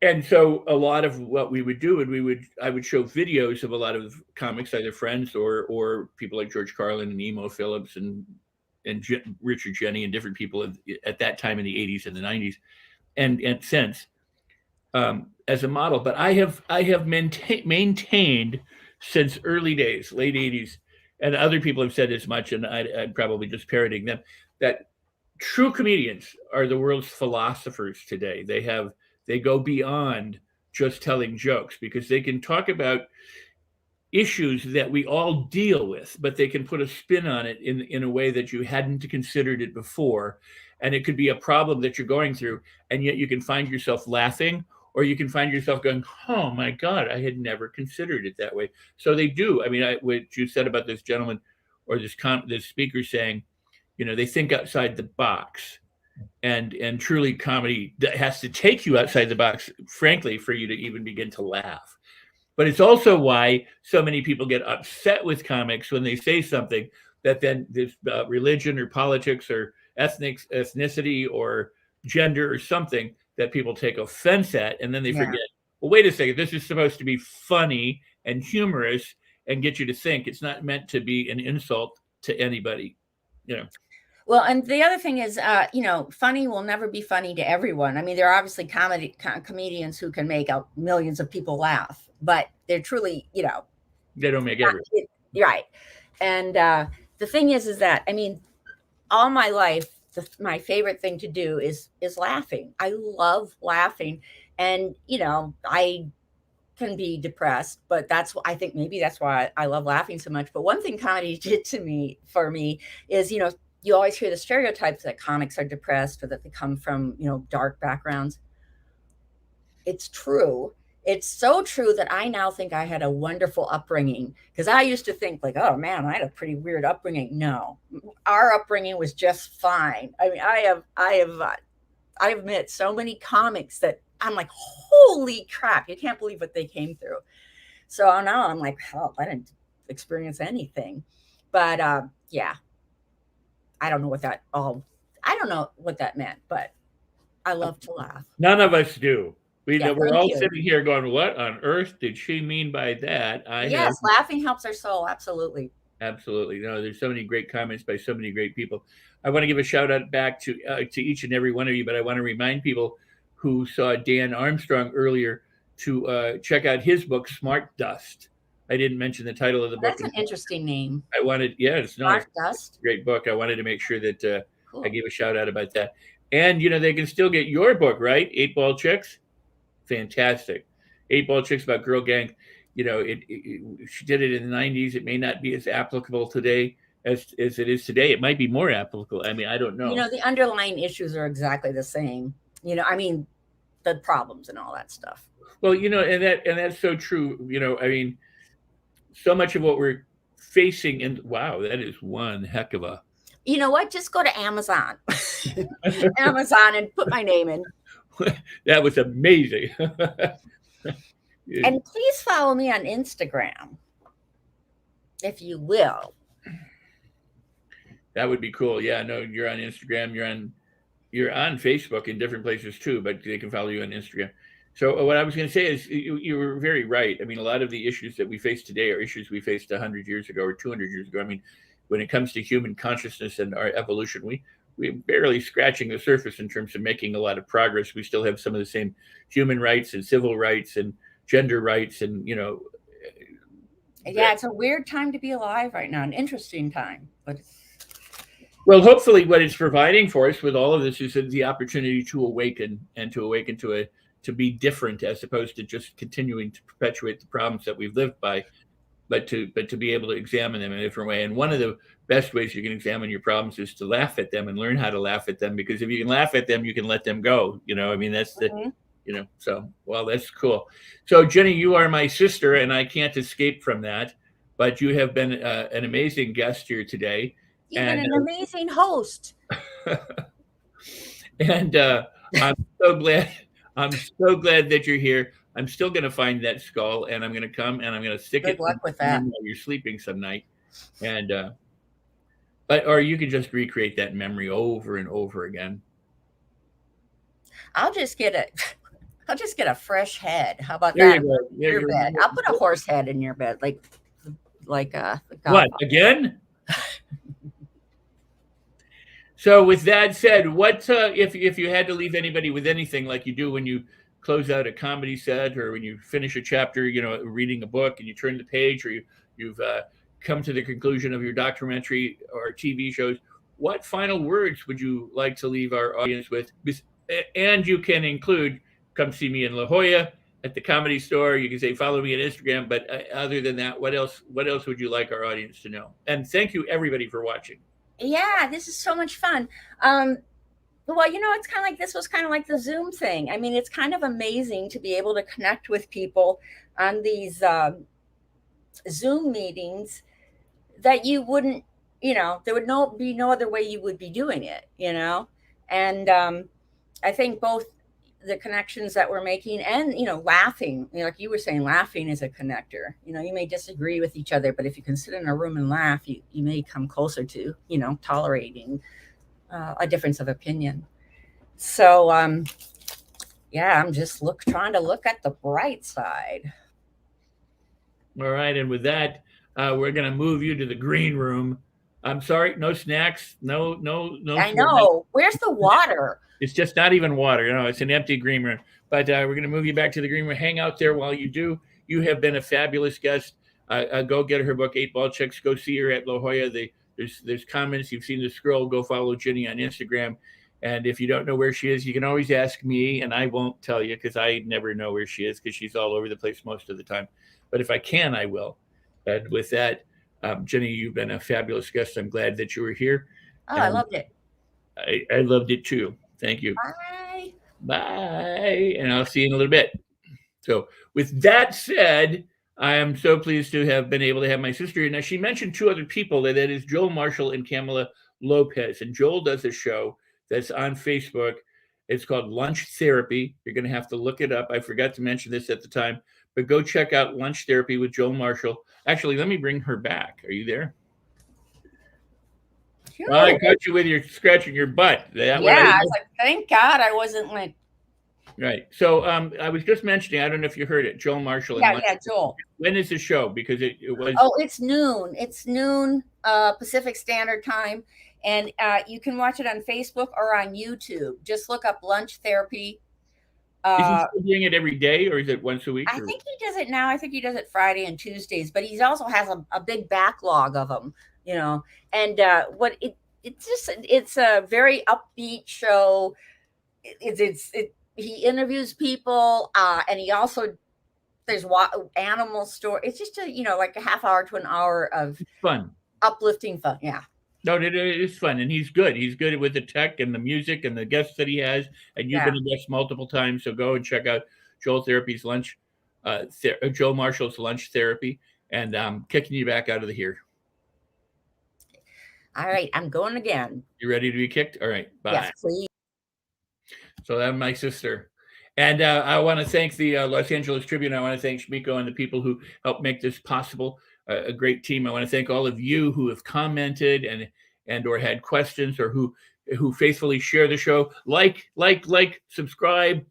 And so a lot of what we would do, I would show videos of a lot of comics, either friends or people like George Carlin and Emo Phillips and Richard Jenny and different people at that time in the 80s and the 90s and since as a model. But I have maintained since early days, late 80s, and other people have said as much, and I'm probably just parroting them, that true comedians are the world's philosophers today. They go beyond just telling jokes, because they can talk about issues that we all deal with, but they can put a spin on it in a way that you hadn't considered it before. And it could be a problem that you're going through, and yet you can find yourself laughing, or you can find yourself going, oh my God, I had never considered it that way. So they do. I mean, what you said about this gentleman or this speaker saying, they think outside the box. And truly, comedy has to take you outside the box, frankly, for you to even begin to laugh. But it's also why so many people get upset with comics when they say something that then this religion or politics or ethnicity or gender or something that people take offense at, and then they forget, well, wait a second, this is supposed to be funny and humorous and get you to think. It's not meant to be an insult to anybody, Well, and the other thing is, funny will never be funny to everyone. I mean, there are obviously comedians who can make millions of people laugh, but they're truly, they don't make everything. Right. And the thing is that, I mean, all my life, my favorite thing to do is laughing. I love laughing. And, I can be depressed, but I think maybe that's why I love laughing so much. But one thing comedy did for me is, you always hear the stereotypes that comics are depressed or that they come from, dark backgrounds. It's true. It's so true that I now think I had a wonderful upbringing, because I used to think like, oh man, I had a pretty weird upbringing. No, our upbringing was just fine. I mean, I've met so many comics that I'm like, holy crap, you can't believe what they came through. So now I'm like, oh, I didn't experience anything. But yeah. I don't know what that meant, but I love to laugh. None of us do. We're all sitting here going, what on earth did she mean by that? Yes, laughing helps our soul. Absolutely. Absolutely. No, there's so many great comments by so many great people. I want to give a shout out back to each and every one of you, but I want to remind people who saw Dan Armstrong earlier to check out his book, Smart Dust. I didn't mention the title of the book. That's an interesting name. It's Smart Dust. Great book. I wanted to make sure that cool. I gave a shout out about that. And, they can still get your book, right? 8-Ball Chicks. Fantastic. 8-Ball Chicks about girl gang. She did it in the 90s. It may not be as applicable today as it is today. It might be more applicable. I mean, I don't know. The underlying issues are exactly the same. I mean, the problems and all that stuff. Well, and that's so true. I mean, so much of what we're facing, and wow, that is one heck of a. You know what? Just go to Amazon, Amazon, and put my name in. That was amazing. And please follow me on Instagram, if you will. That would be cool. Yeah, no, you're on Instagram. You're on Facebook in different places too, but they can follow you on Instagram. So what I was going to say is you were very right. I mean, a lot of the issues that we face today are issues we faced 100 years ago or 200 years ago. I mean, when it comes to human consciousness and our evolution, we're barely scratching the surface in terms of making a lot of progress. We still have some of the same human rights and civil rights and gender rights, and yeah, it's a weird time to be alive right now, an interesting time, but well, hopefully what it's providing for us with all of this is the opportunity to awaken and to be different, as opposed to just continuing to perpetuate the problems that we've lived by, but to be able to examine them in a different way. And one of the best ways you can examine your problems is to laugh at them and learn how to laugh at them, because if you can laugh at them, you can let them go. I mean, that's the, so, well, that's cool. So Jenny, you are my sister and I can't escape from that, but you have been an amazing guest here today. You've been an amazing host. And I'm so glad that you're here. I'm still going to find that skull, and I'm going to come and I'm going to stick it. Good luck with that. While you're sleeping some night, and or you can just recreate that memory over and over again. I'll just get a fresh head. How about that? Your bed. I'll put a horse head in your bed, like what again? So with that said, what if you had to leave anybody with anything, like you do when you close out a comedy set or when you finish a chapter, reading a book and you turn the page, or you've come to the conclusion of your documentary or TV shows, what final words would you like to leave our audience with? And you can include, come see me in La Jolla at the Comedy Store. You can say, follow me on Instagram. But other than that, what else would you like our audience to know? And thank you, everybody, for watching. Yeah, this is so much fun. Well, it's kind of like, this was kind of like the Zoom thing. I mean, it's kind of amazing to be able to connect with people on these Zoom meetings that you wouldn't, there would be no other way you would be doing it, and I think both the connections that we're making and, laughing, like you were saying, laughing is a connector. You may disagree with each other, but if you can sit in a room and laugh, you may come closer to, tolerating a difference of opinion. So, yeah, I'm just trying to look at the bright side. All right. And with that, we're going to move you to the green room. I'm sorry, no snacks, no. I know. Where's the water? It's just not even water. It's an empty green room. But we're going to move you back to the green room. Hang out there while you do. You have been a fabulous guest. Go get her book, 8 Ball Chicks. Go see her at La Jolla. There's comments. You've seen the scroll. Go follow Ginny on Instagram. And if you don't know where she is, you can always ask me, and I won't tell you because I never know where she is because she's all over the place most of the time. But if I can, I will. And with that, Ginny, you've been a fabulous guest. I'm glad that you were here. Oh, I loved it. I loved it too. Thank you. Bye. Bye. And I'll see you in a little bit. So with that said, I am so pleased to have been able to have my sister here. Now, she mentioned 2 other people, that is Joel Marshall and Kamala Lopez. And Joel does a show that's on Facebook. It's called Lunch Therapy. You're going to have to look it up. I forgot to mention this at the time, but go check out Lunch Therapy with Joel Marshall. Actually, let me bring her back. Are you there? Sure. I caught you with your scratching your butt. I was like, thank God I wasn't like. Right. So I was just mentioning, I don't know if you heard it, Joel Marshall. Yeah, Joel. When is the show? Because it was. Oh, it's noon. It's noon Pacific Standard Time. And you can watch it on Facebook or on YouTube. Just look up Lunch Therapy. Is he still doing it every day, or is it once a week? I think he does it now. I think he does it Friday and Tuesdays, but he also has a big backlog of them, and it's a very upbeat show. He interviews people, and he also, there's animal story. It's just like a half hour to an hour of fun, uplifting fun. Yeah. No, it's fun, and he's good. He's good with the tech and the music and the guests that he has. And you've been Yeah. a guest multiple times, so go and check out Joel Marshall's Lunch Therapy, and kicking you back out of the here. All right, I'm going again. You ready to be kicked? All right, bye. Yes, please. So that's my sister. And I want to thank the Los Angeles Tribune. I want to thank Shmiko and the people who helped make this possible. A great team. I want to thank all of you who have commented and or had questions, or who faithfully share the show. Like, subscribe,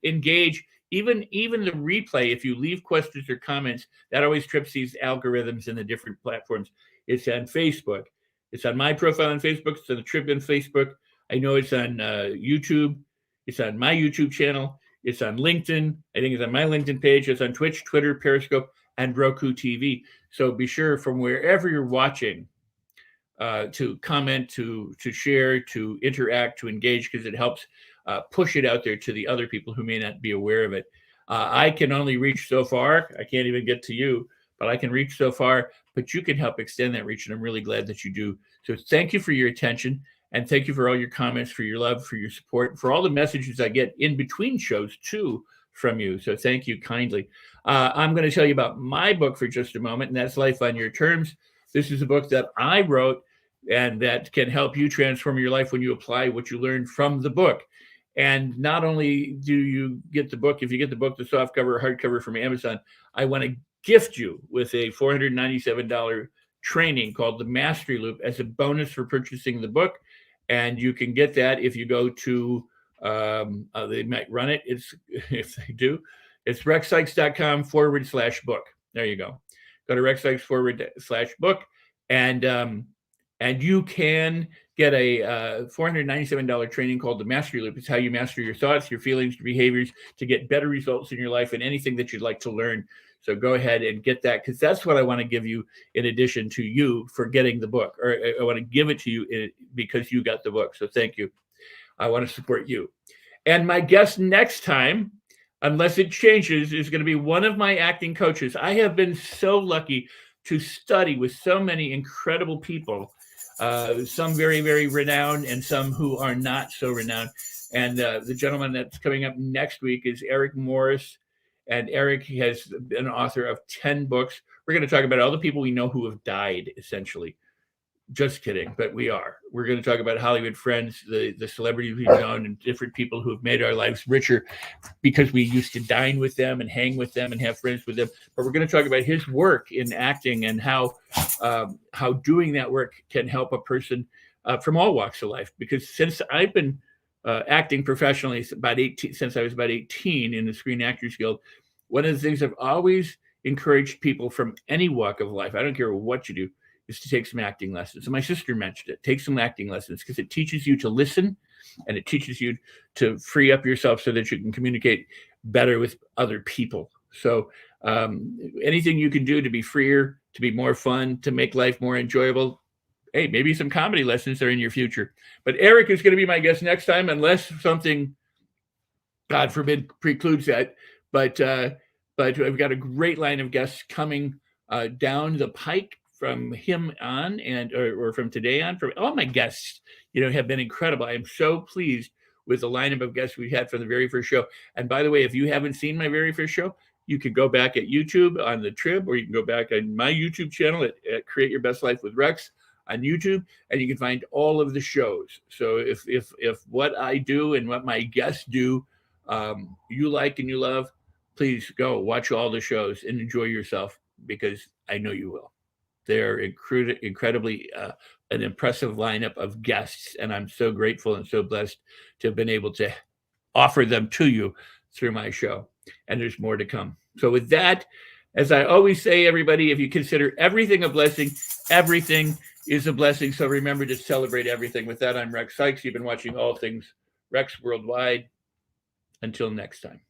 engage. Even the replay, if you leave questions or comments, that always trips these algorithms in the different platforms. It's on Facebook. It's on my profile on Facebook. It's on the Tribune Facebook. I know it's on YouTube. It's on my YouTube channel. It's on LinkedIn. I think it's on my LinkedIn page. It's on Twitch, Twitter, Periscope, and Roku TV. So be sure, from wherever you're watching, to comment, to share, to interact, to engage, because it helps push it out there to the other people who may not be aware of it. I can only reach so far. I can't even get to you, but I can reach so far. But you can help extend that reach, and I'm really glad that you do. So thank you for your attention. And thank you for all your comments, for your love, for your support, for all the messages I get in between shows, too, from you. So thank you kindly. I'm going to tell you about my book for just a moment, and that's Life on Your Terms. This is a book that I wrote, and that can help you transform your life when you apply what you learned from the book. And not only do you get the book, if you get the book, the softcover or hardcover from Amazon, I want to gift you with a $497 training called the Mastery Loop as a bonus for purchasing the book. And you can get that if you go to, they might run it. If they do, it's rexsykes.com/book. There you go. Go to rexsykes/book, and you can get a $497 training called the Mastery Loop. It's how you master your thoughts, your feelings, your behaviors to get better results in your life and anything that you'd like to learn. So go ahead and get that, because that's what I want to give you in addition to you for getting the book, or I want to give it to you because you got the book. So thank you. I want to support you. And my guest next time, unless it changes, is going to be one of my acting coaches. I have been so lucky to study with so many incredible people, some very, very renowned and some who are not so renowned. And the gentleman that's coming up next week is Eric Morris. And Eric has been author of 10 books. We're going to talk about all the people we know who have died, essentially. Just kidding, but we are. We're going to talk about Hollywood friends, the celebrities we've known, and different people who have made our lives richer because we used to dine with them and hang with them and have friends with them. But we're going to talk about his work in acting and how doing that work can help a person from all walks of life. Because since I've been acting professionally since I was about 18 in the Screen Actors Guild, one of the things I've always encouraged people from any walk of life, I don't care what you do, is to take some acting lessons. And my sister mentioned it. Take some acting lessons, because it teaches you to listen, and it teaches you to free up yourself so that you can communicate better with other people. So anything you can do to be freer, to be more fun, to make life more enjoyable. Hey, maybe some comedy lessons are in your future. But Eric is going to be my guest next time, unless something, God forbid, precludes that. But I've got a great line of guests coming down the pike from him on, or from today on. From all my guests, have been incredible. I am so pleased with the lineup of guests we had from the very first show. And by the way, if you haven't seen my very first show, you can go back at YouTube on the Trib, or you can go back on my YouTube channel at Create Your Best Life with Rex on YouTube, and you can find all of the shows. So if what I do and what my guests do you like and you love, please go watch all the shows and enjoy yourself, because I know you will. They're incredibly an impressive lineup of guests, and I'm so grateful and so blessed to have been able to offer them to you through my show. And there's more to come. So with that, as I always say, everybody, if you consider everything a blessing, everything is a blessing. So remember to celebrate everything. With that, I'm Rex Sykes. You've been watching All Things Rex Worldwide. Until next time.